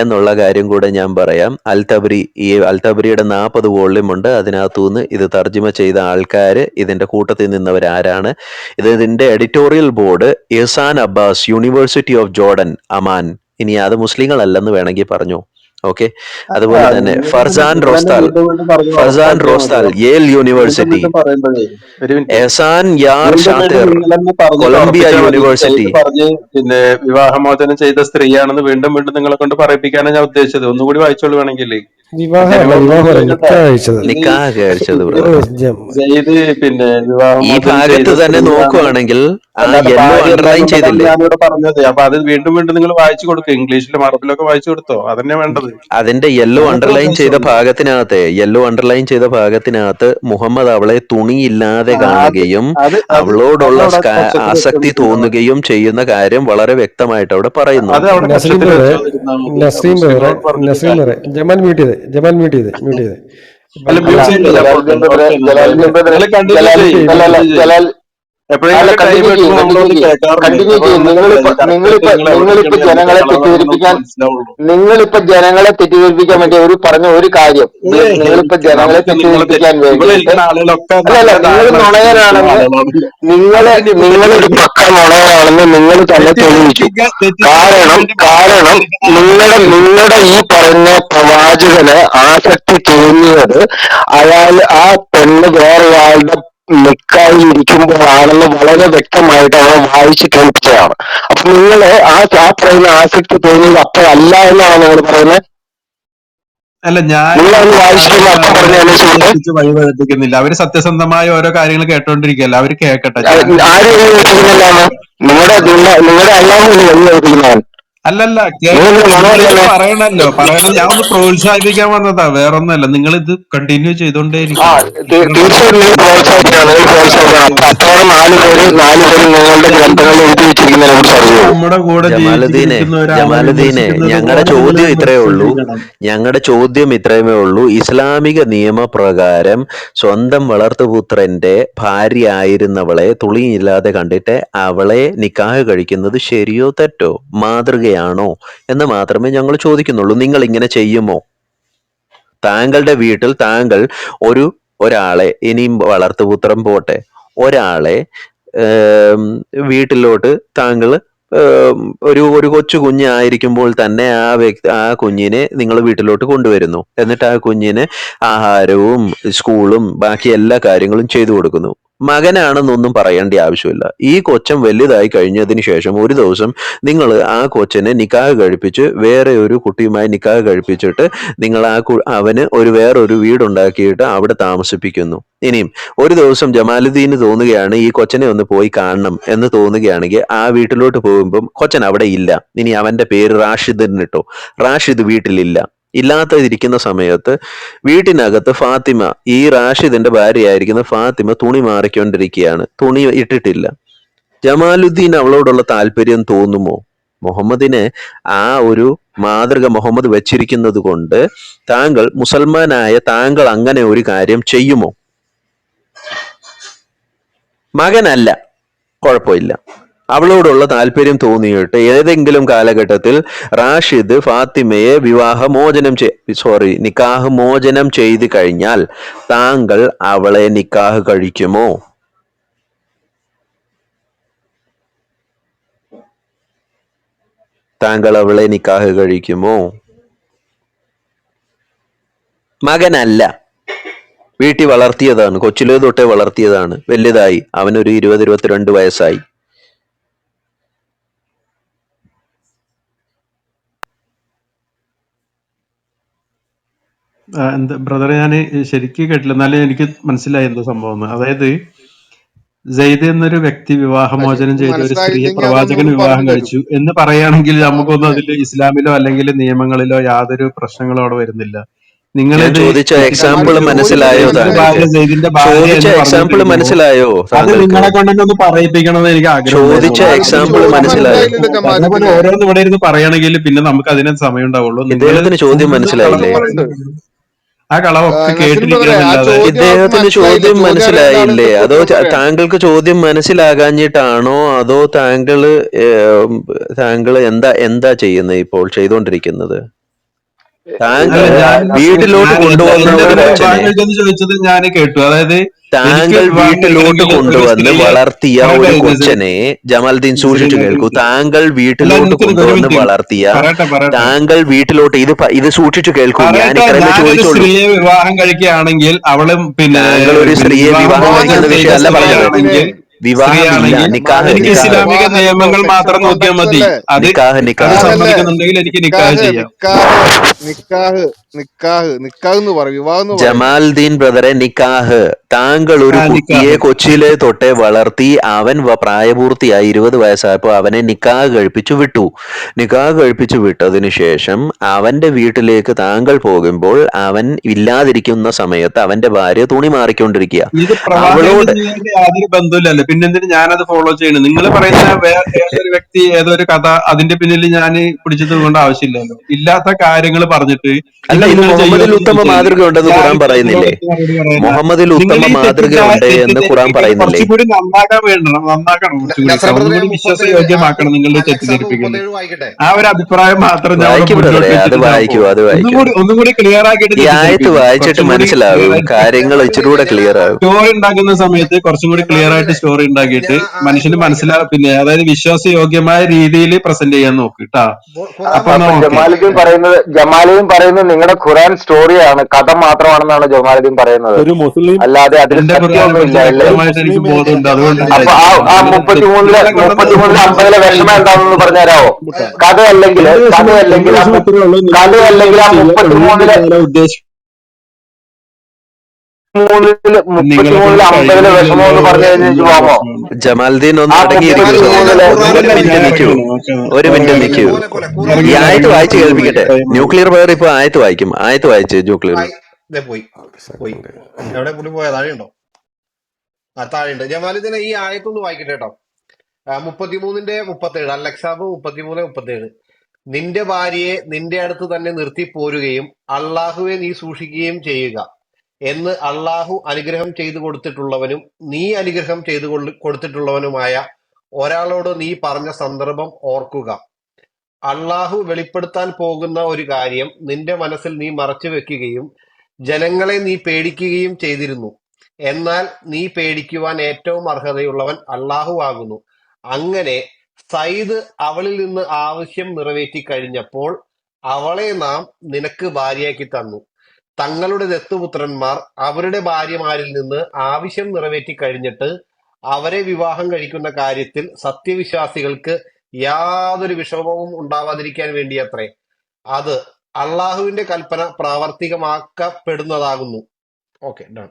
എന്നുള്ള കാര്യം കൂടെ ഞാൻ പറയാം. അൽതബരിയുടെ 40 വോള്യം ഉണ്ട്. അതിനകത്തുനിന്ന് ഇത് തർജ്ജമ ചെയ്ത ആൾക്കാർ, ഇതിന്റെ കൂട്ടത്തിൽ നിന്നവരാരാണ്? ഇതിന്റെ editorial board Ihsan Abbas, university of Jordan, Amman. ഇനി അത് മുസ്ലിങ്ങളല്ലെന്ന് വേണമെങ്കിൽ പറഞ്ഞു. ഓക്കെ. അതുപോലെ തന്നെ Franz Rosenthal Yale university, Ehsan Yarshater Columbia university. പിന്നെ വിവാഹമോചനം ചെയ്ത സ്ത്രീയാണെന്ന് വീണ്ടും വീണ്ടും നിങ്ങളെ കൊണ്ട് പറയിപ്പിക്കാനാണ് ഞാൻ ഉദ്ദേശിച്ചത്. ഒന്നുകൂടി വായിച്ചോളൂ വേണമെങ്കിൽ. നിക്കാഹ് കഴിച്ചത് പിന്നെ ഈ ഭാഗത്ത് തന്നെ നോക്കുവാണെങ്കിൽ അണ്ടർലൈൻ ചെയ്തില്ലേ? ഞാനിവിടെ പറഞ്ഞത്. അപ്പൊ അത് വീണ്ടും വീണ്ടും നിങ്ങൾ വായിച്ചു കൊടുക്കുക. ഇംഗ്ലീഷിലും അറബിലൊക്കെ വായിച്ചു കൊടുത്തോ? അതന്നെ വേണ്ടത്. അതിന്റെ യെല്ലോ അണ്ടർലൈൻ ചെയ്ത ഭാഗത്തിനകത്ത് മുഹമ്മദ് അവളെ തുണിയില്ലാതെ കാണുകയും അവളോടുള്ള ആസക്തി തോന്നുകയും ചെയ്യുന്ന കാര്യം വളരെ വ്യക്തമായിട്ട് അവിടെ പറയുന്നു. ജമാൽ മ്യൂട്ട് ചെയ്ത് നിങ്ങളിപ്പോ ജനങ്ങളെ തെറ്റിദ്ധരിപ്പിക്കാൻ വേണ്ടി ഒരു പറഞ്ഞ ഒരു കാര്യം, നിങ്ങളിപ്പോ ജനങ്ങളെ തെറ്റിദ്ധരിപ്പിക്കാൻ വേണ്ടി നിങ്ങൾ നുണയനാണെന്ന് നിങ്ങളൊരു പക്ക നുണയനാണെന്ന് നിങ്ങൾ തന്നെ തെളിയിച്ചു. കാരണം നിങ്ങളുടെ ഈ പറഞ്ഞ പ്രവാചകന് ആസക്തി തോന്നിയത് ആ പെണ്ണ് വേറൊരാളുടെ നിക്കായിൽ ഇരിക്കുമ്പോഴാണെന്ന് വളരെ വ്യക്തമായിട്ട് അവരെ വായിച്ച് കേൾപ്പിച്ചതാണ്. അപ്പൊ നിങ്ങള് ആ പറയുന്ന ആസക്തി തോന്നിയത് അപ്പോഴല്ല എന്നാണ് നിങ്ങൾ പറയുന്നത്. അല്ല, ഞാൻ വഴിപഴപ്പിക്കുന്നില്ല. അവര് സത്യസന്ധമായ ഓരോ കാര്യങ്ങൾ കേട്ടോണ്ടിരിക്കുകയല്ല. അവര് കേൾക്കട്ടെ. ആരും നിങ്ങളുടെ അല്ലാഹു വഴി കേൾപ്പിക്കുന്നവൻ അല്ലല്ല, നിങ്ങൾ നിങ്ങളിത് മണമല്ലേ? പറയണം. ഞാൻ ഒന്ന് പ്രോത്സാഹിപ്പിക്കാൻ വന്നതാ, വേറൊന്നല്ല. നിങ്ങൾ ഇത് കണ്ടിന്യൂ ചെയ്തോണ്ടേ ആ ഇരിക്കണം. തീർച്ചയായിട്ടും നിങ്ങൾ പ്രോത്സാഹിപ്പിക്കണം, നിങ്ങൾ പ്രോത്സാഹിപ്പിക്കണം. അപ്പൊ അത്തോടെ നാല് പേര് നിങ്ങളുടെ ഗ്രന്ഥങ്ങളിൽ എഴുതി വെച്ചിരിക്കുന്നതിനെ കുറിച്ച് അറിയുള്ളൂ. നമ്മുടെ കൂടെ ജമാലുദ്ദീനെ ജീവിച്ചിരിക്കുന്ന ഒരാളെ ജമാലുദ്ദീനെ വിമർശിക്കുന്നത് ഞങ്ങളുടെ പോലെ നിങ്ങൾ ചോദ്യം ഇത്രയേ ഉള്ളൂ. ശ്രദ്ധിക്കണം. ഞങ്ങളുടെ ചോദ്യം ഇത്രയുമേ ഉള്ളൂ. ഇസ്ലാമിക നിയമപ്രകാരം സ്വന്തം വളർത്തുപുത്രന്റെ ഭാര്യ ആയിരുന്നവളെ തുണിയില്ലാതെ കണ്ടിട്ട് അവളെ നിക്കാഹ് കഴിക്കുന്നത് ശരിയോ തെറ്റോ, മാതൃകയാണോ എന്ന് മാത്രമേ ഞങ്ങൾ ചോദിക്കുന്നുള്ളൂ. നിങ്ങൾ ഇങ്ങനെ ചെയ്യുമോ? താങ്കളുടെ വീട്ടിൽ താങ്കൾ ഒരാളെ, ഇനിയും വളർത്തുപുത്രം പോട്ടെ, ഒരാളെ വീട്ടിലോട്ട് താങ്കൾ ഒരു ഒരു കൊച്ചു കുഞ്ഞായിരിക്കുമ്പോൾ തന്നെ ആ കുഞ്ഞിനെ നിങ്ങൾ വീട്ടിലോട്ട് കൊണ്ടുവരുന്നു. എന്നിട്ട് ആ കുഞ്ഞിന് ആഹാരവും സ്കൂളും ബാക്കി എല്ലാ കാര്യങ്ങളും ചെയ്തു കൊടുക്കുന്നു. മകനാണെന്നൊന്നും പറയേണ്ട ആവശ്യമില്ല. ഈ കൊച്ചൻ വലുതായി കഴിഞ്ഞതിന് ശേഷം ഒരു ദിവസം നിങ്ങൾ ആ കൊച്ചനെ നിക്കാഹ് കഴിപ്പിച്ച് വേറെ ഒരു കുട്ടിയുമായി നിക്കാഹ് കഴിപ്പിച്ചിട്ട് നിങ്ങൾ അവന് വേറൊരു വീടുണ്ടാക്കിയിട്ട് അവിടെ താമസിപ്പിക്കുന്നു. ഇനിയും ഒരു ദിവസം ജമാലുദ്ദീന് തോന്നുകയാണ് ഈ കൊച്ചനെ ഒന്ന് പോയി കാണണം എന്ന് തോന്നുകയാണെങ്കിൽ ആ വീട്ടിലോട്ട് പോകുമ്പം കൊച്ചൻ അവിടെ ഇല്ല. ഇനി അവന്റെ പേര് റാഷിദ് എന്നിട്ടോ, റാഷിദ് വീട്ടിലില്ല. ഇല്ലാതിരിക്കുന്ന സമയത്ത് വീട്ടിനകത്ത് ഫാത്തിമ, ഈ റാഷിദിന്റെ ഭാര്യയായിരിക്കുന്ന ഫാത്തിമ തുണി മാറിക്കൊണ്ടിരിക്കുകയാണ്. തുണി ഇട്ടിട്ടില്ല. ജമാലുദ്ദീൻ അവളോടുള്ള താല്പര്യം തോന്നുമോ? മുഹമ്മദിന് ആ ഒരു മാതൃക മുഹമ്മദ് വെച്ചിരിക്കുന്നത് കൊണ്ട് മുസൽമാനായ താങ്കൾ അങ്ങനെ ഒരു കാര്യം ചെയ്യുമോ? മകനല്ല, കുഴപ്പമില്ല. അവളോടുള്ള താല്പര്യം തോന്നിയിട്ട് ഏതെങ്കിലും കാലഘട്ടത്തിൽ റാഷിദ് ഫാത്തിമയെ നിക്കാഹ് മോചനം ചെയ്ത് കഴിഞ്ഞാൽ താങ്കൾ അവളെ നിക്കാഹ് കഴിക്കുമോ? താങ്കൾ അവളെ നിക്കാഹ് കഴിക്കുമോ? മകനല്ല, വീട്ടിൽ വളർത്തിയതാണ്, കൊച്ചിലേ തൊട്ടേ വളർത്തിയതാണ്. വലുതായി, അവനൊരു 20-22 വയസ്സായി. എന്താ ബ്രദറെ, ഞാൻ ശരിക്കും കേട്ടില്ല, എന്നാലും എനിക്ക് മനസ്സിലായി എന്താ സംഭവം. അതായത് സെയ്ദ് എന്നൊരു വ്യക്തി വിവാഹമോചനം ചെയ്ത ഒരു സ്ത്രീയെ പ്രവാചകൻ വിവാഹം കഴിച്ചു എന്ന് പറയുകയാണെങ്കിൽ നമുക്കൊന്നും അതിൽ ഇസ്ലാമിലോ അല്ലെങ്കിൽ നിയമങ്ങളിലോ യാതൊരു പ്രശ്നങ്ങളും അവിടെ വരുന്നില്ല. നിങ്ങളിത് ചോദിച്ച എക്സാമ്പിൾ മനസ്സിലായോ? സെയ്ദിന്റെ ഭാര്യ ചോദിച്ച എന്ന് എക്സാമ്പിൾ മനസ്സിലായോ? അത് നിങ്ങളെ കൊണ്ടൊക്കെ ഒന്ന് പറയിപ്പിക്കണമെന്ന് എനിക്ക് ആഗ്രഹം. ചോദിച്ച എക്സാമ്പിൾ മനസ്സിലായോ? അതേപോലെ ഓരോന്ന് ഇവിടെ ഇരുന്ന് പറയണമെങ്കിൽ പിന്നെ നമുക്ക് അതിനെ സമയം ഉണ്ടാവുള്ളൂ. ഇദ്ദേഹത്തിന് ചോദ്യം മനസ്സിലായില്ലേ? ആ കളവൊക്കെ കേട്ടിരിക്കണമെന്നല്ലാതെ. ഇദ്ദേഹത്തിന് ചോദ്യം മനസ്സിലായില്ലേ? അതോ താങ്കൾക്ക് ചോദ്യം മനസ്സിലാകാഞ്ഞിട്ടാണോ? അതോ താങ്കൾ എന്താ ചെയ്യുന്നത് ഇപ്പോൾ, ചെയ്തോണ്ടിരിക്കുന്നത്? താങ്കൾ വീട്ടിലോട്ട് കൊണ്ടുവന്ന ചോദിച്ചത് ഞാൻ കേട്ടു. അതായത് താങ്കൾ വീട്ടിലോട്ട് കൊണ്ടുവന്ന് വളർത്തിയ ഒരു കൊച്ചനെ, ജമാലുദ്ദീൻ സൂക്ഷിച്ചു കേൾക്കൂ, താങ്കൾ വീട്ടിലോട്ട് കൊണ്ടുവന്ന് വളർത്തിയ, താങ്കൾ വീട്ടിലോട്ട് ഇത് സൂക്ഷിച്ചു കേൾക്കൂ, ഞാൻ ഇത്രയും ചോദിച്ചോളൂ. സ്ത്രീയെ വിവാഹം കഴിക്കുകയാണെങ്കിൽ അവളും താങ്കൾ ഒരു സ്ത്രീയെ വിവാഹം കഴിക്കുന്ന വിഷയമല്ല പറഞ്ഞത്. എനിക്ക് ഇസ്ലാമിക നിയമങ്ങൾ മാത്രം നോക്കിയാൽ മതി. അത് സമ്മതിക്കുന്നുണ്ടെങ്കിൽ എനിക്ക് നിക്കാഹ് ചെയ്യാം. ജമാലുദ്ദീൻ ബ്രദറെ, നിക്കാഹ്. താങ്കൾ ഒരു കുട്ടിയെ കൊച്ചിയിലെ തൊട്ടേ വളർത്തി, അവൻ പ്രായപൂർത്തിയായി 20 വയസ്സായപ്പോൾ അവനെ നിക്കാഹ് കഴിപ്പിച്ചു വിട്ടു. നിക്കാഹ് കഴിപ്പിച്ചു വിട്ടതിന് ശേഷം അവന്റെ വീട്ടിലേക്ക് താങ്കൾ പോകുമ്പോൾ അവൻ ഇല്ലാതിരിക്കുന്ന സമയത്ത് അവന്റെ ഭാര്യ തുണി മാറിക്കൊണ്ടിരിക്കുക. അവളോട് യാതൊരു ബന്ധമില്ലല്ലോ, പിന്നെന്തിന് ഞാനത് ഫോളോ ചെയ്യണം? നിങ്ങൾ പറയുന്ന വേറൊരു വ്യക്തി ഏതൊരു കഥ, അതിന്റെ പിന്നിൽ ഞാൻ പിടിച്ചത് കൊണ്ട് ആവശ്യമില്ലല്ലോ. ഇല്ലാത്ത കാര്യങ്ങൾ പറഞ്ഞിട്ട് അല്ല, ഇത് മുഹമ്മദിൽ ഉത്തമ മാതൃക ഉണ്ടെന്ന് ഖുർആൻ പറയുന്നില്ലേ? മുഹമ്മദിൽ ഉത്തമ മാതൃക ഉണ്ട് എന്ന് ഖുർആൻ പറയുന്നില്ലേ? കുറച്ചുകൂടി നന്നാക്കണം, കുറച്ചുകൂടി വിശ്വാസയോഗ്യമാക്കണം നിങ്ങളുടെ തെറ്റിദ്ധരിപ്പിക്കുന്നത്. ആ ഒരു അഭിപ്രായം മാത്രം ഒന്നും കൂടി ക്ലിയർ ആക്കിയിട്ട് വായിച്ചിട്ട് മനസ്സിലാവും, കാര്യങ്ങൾ ഇച്ചിരി കൂടെ ക്ലിയർ ആകും. സ്റ്റോറി ഉണ്ടാക്കുന്ന സമയത്ത് കുറച്ചും കൂടി ക്ലിയർ ആയിട്ട് സ്റ്റോറി ഉണ്ടാക്കിയിട്ട് മനുഷ്യന് മനസ്സിലാവും. പിന്നെ അതായത് വിശ്വാസയോഗ്യമായ രീതിയിൽ പ്രസന്റ് ചെയ്യാൻ നോക്ക് കേട്ടാ. അപ്പൊ ജമാലുദ്ദീൻ പറയുന്നത് നിങ്ങളുടെ ഖുറാൻ സ്റ്റോറിയാണ്, കഥ മാത്രമാണെന്നാണ് ജമാലുദ്ദീൻ പറയുന്നത്, അല്ലാതെ അതിൽ സത്യമൊന്നുമില്ല. എനിക്ക് ബോധമുണ്ട്, അതുകൊണ്ട് അപ്പൊ ആ 33-ലെ 50-ലെ വിഷമം എന്താണെന്ന് പറഞ്ഞുതരാവോ? കഥയല്ലെങ്കിൽ ആ 33-ലെ നിങ്ങളെ കൊണ്ട് 50 വിഷമം കഴിയുന്നില്ലല്ലോ എന്ന് പറഞ്ഞു കഴിഞ്ഞാൽ എന്നുള്ള പോവാമോ? പ്രശ്നമുണ്ട്. ജമാലുദ്ദീൻ ഒന്ന് ആ അടങ്ങിയിരിക്കൂ ജമാലുദ്ദീൻ സഹോദര. ഖുറാനിൽ ഒരു മിനിറ്റ് ഇറങ്ങി നിൽക്കൂ, ഒരു മിനിറ്റ് ഇറങ്ങി നിൽക്കൂ. മോനെ പോലെ ഈ ഖുറാനിൽ ആയത്ത് ഇറങ്ങി വായിച്ച് ഖുറാനിൽ കേൾപ്പിക്കട്ടെ. വായിക്കട്ടെ. ന്യൂക്ലിയർ പവർ ഇപ്പൊ ആയത്ത് വായിക്കും. ആയത്ത് വായിച്ച് ന്യൂക്ലിയർ. ദേ പോയി പോയി എവിടെ കൂടി പോയ താഴെയുണ്ടോ? ആ താഴെയുണ്ട്. ജമാലുദ്ദീനെ ഈ ആയത്തൊന്ന് വായിക്കട്ടെ കേട്ടോ. 33:37 അൽ-അഹ്സാബ് 33:37. നിന്റെ ഭാര്യയെ നിന്റെ അടുത്ത് തന്നെ നിർത്തി പോരുകയും അള്ളാഹുവെ നീ സൂക്ഷിക്കുകയും ചെയ്യുക എന്ന് അള്ളാഹു അനുഗ്രഹം ചെയ്തു കൊടുത്തിട്ടുള്ളവനും നീ അനുഗ്രഹം ചെയ്തു കൊടുത്തിട്ടുള്ളവനുമായ ഒരാളോട് നീ പറഞ്ഞ സന്ദർഭം ഓർക്കുക. അള്ളാഹു വെളിപ്പെടുത്താൻ പോകുന്ന ഒരു കാര്യം നിന്റെ മനസ്സിൽ നീ മറച്ചു വെക്കുകയും ജനങ്ങളെ നീ പേടിക്കുകയും ചെയ്തിരുന്നു. എന്നാൽ നീ പേടിക്കുവാൻ ഏറ്റവും അർഹതയുള്ളവൻ അള്ളാഹു ആകുന്നു. അങ്ങനെ സയ്യിദ് അവളിൽ നിന്ന് ആവശ്യം നിറവേറ്റി കഴിഞ്ഞപ്പോൾ അവളെ നാം നിനക്ക് ഭാര്യയാക്കി തന്നു. തങ്ങളുടെ ദത്തുപുത്രന്മാർ അവരുടെ ഭാര്യമാരിൽ നിന്ന് ആവശ്യം നിറവേറ്റി കഴിഞ്ഞിട്ട് അവരെ വിവാഹം കഴിക്കുന്ന കാര്യത്തിൽ സത്യവിശ്വാസികൾക്ക് യാതൊരു വിഷമവും ഉണ്ടാവാതിരിക്കാൻ വേണ്ടിയത്രേ. അത് അള്ളാഹുവിന്റെ കൽപ്പന പ്രാവർത്തികമാക്കപ്പെടുന്നതാകുന്നു. Okay, done.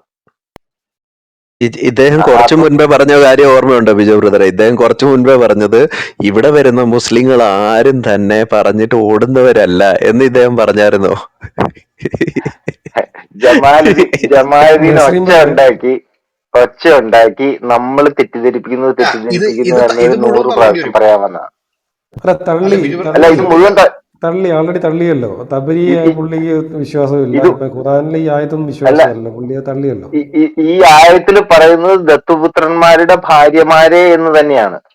ഇദ്ദേഹം കുറച്ചു അപ്പൊ മുൻപേ പറഞ്ഞ കാര്യം ഓർമ്മയുണ്ടോ ബിജു ബ്രദറെ? ഇദ്ദേഹം കുറച്ചു മുൻപേ പറഞ്ഞത് ഇവിടെ വരുന്ന മുസ്ലിങ്ങൾ ആരും തന്നെ പറഞ്ഞിട്ട് ഓടുന്നവരല്ല എന്ന് ഇദ്ദേഹം പറഞ്ഞായിരുന്നോ? ജമാലുദ്ദീൻ നസ്രീം ബ്രദറെ ഒച്ച ഉണ്ടാക്കി നമ്മൾ തെറ്റിദ്ധരിപ്പിക്കുന്നു ഇത് തെറ്റിദ്ധരിപ്പിക്കുന്നു ഇത് എന്നൊരു ഇത് മുഴുവൻ 100 തള്ളേണ്ടി പ്രാവശ്യം വരും. പറയാമെന്നാണ്. അല്ല അല്ല ബിജു അല്ല, ഇത് തള്ളി മുഴുവൻ ആൾറെഡി തള്ളിയല്ലോ. തബരിയെ ഇ- ഇ- പുള്ളിക്ക് വിശ്വാസമില്ല. ഇത് ഇപ്പൊ ഖുറാനിൽ ഈ ആയത്തൊന്നും അല്ല, വിശ്വാസമല്ല, പുള്ളിയെ തള്ളിയല്ലോ. ഈ ആയത്തിൽ പറയുന്നത് ദത്തുപുത്രന്മാരുടെ ഭാര്യമാരെ എന്ന് തന്നെയാണ്. അതെ അതെ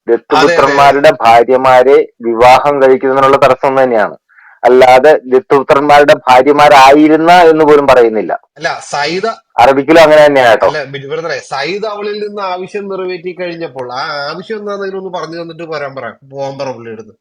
അതെ. ദത്തുപുത്രന്മാരുടെ ഭാര്യമാരെ വിവാഹം കഴിക്കുന്നതിനുള്ള തടസ്സം തന്നെയാണ്, അല്ലാതെ ദത്തുപുത്രന്മാരുടെ ഭാര്യമാരായിരുന്ന എന്ന് പോലും പറയുന്നില്ല. അല്ല സയ്യിദ് അറബിക്കിലും അങ്ങനെ തന്നെയാണ് കേട്ടോ. അല്ല ബിജു ബ്രദറെ, സയ്യിദ് അവളിൽ നിന്ന് ആവശ്യം നിറവേറ്റി കഴിഞ്ഞപ്പോൾ ആ ആവശ്യം എന്താണെന്ന് ഒന്ന് പറഞ്ഞു തന്നിട്ട് പോകാൻ പറ പുള്ളിയെടുത്ത്.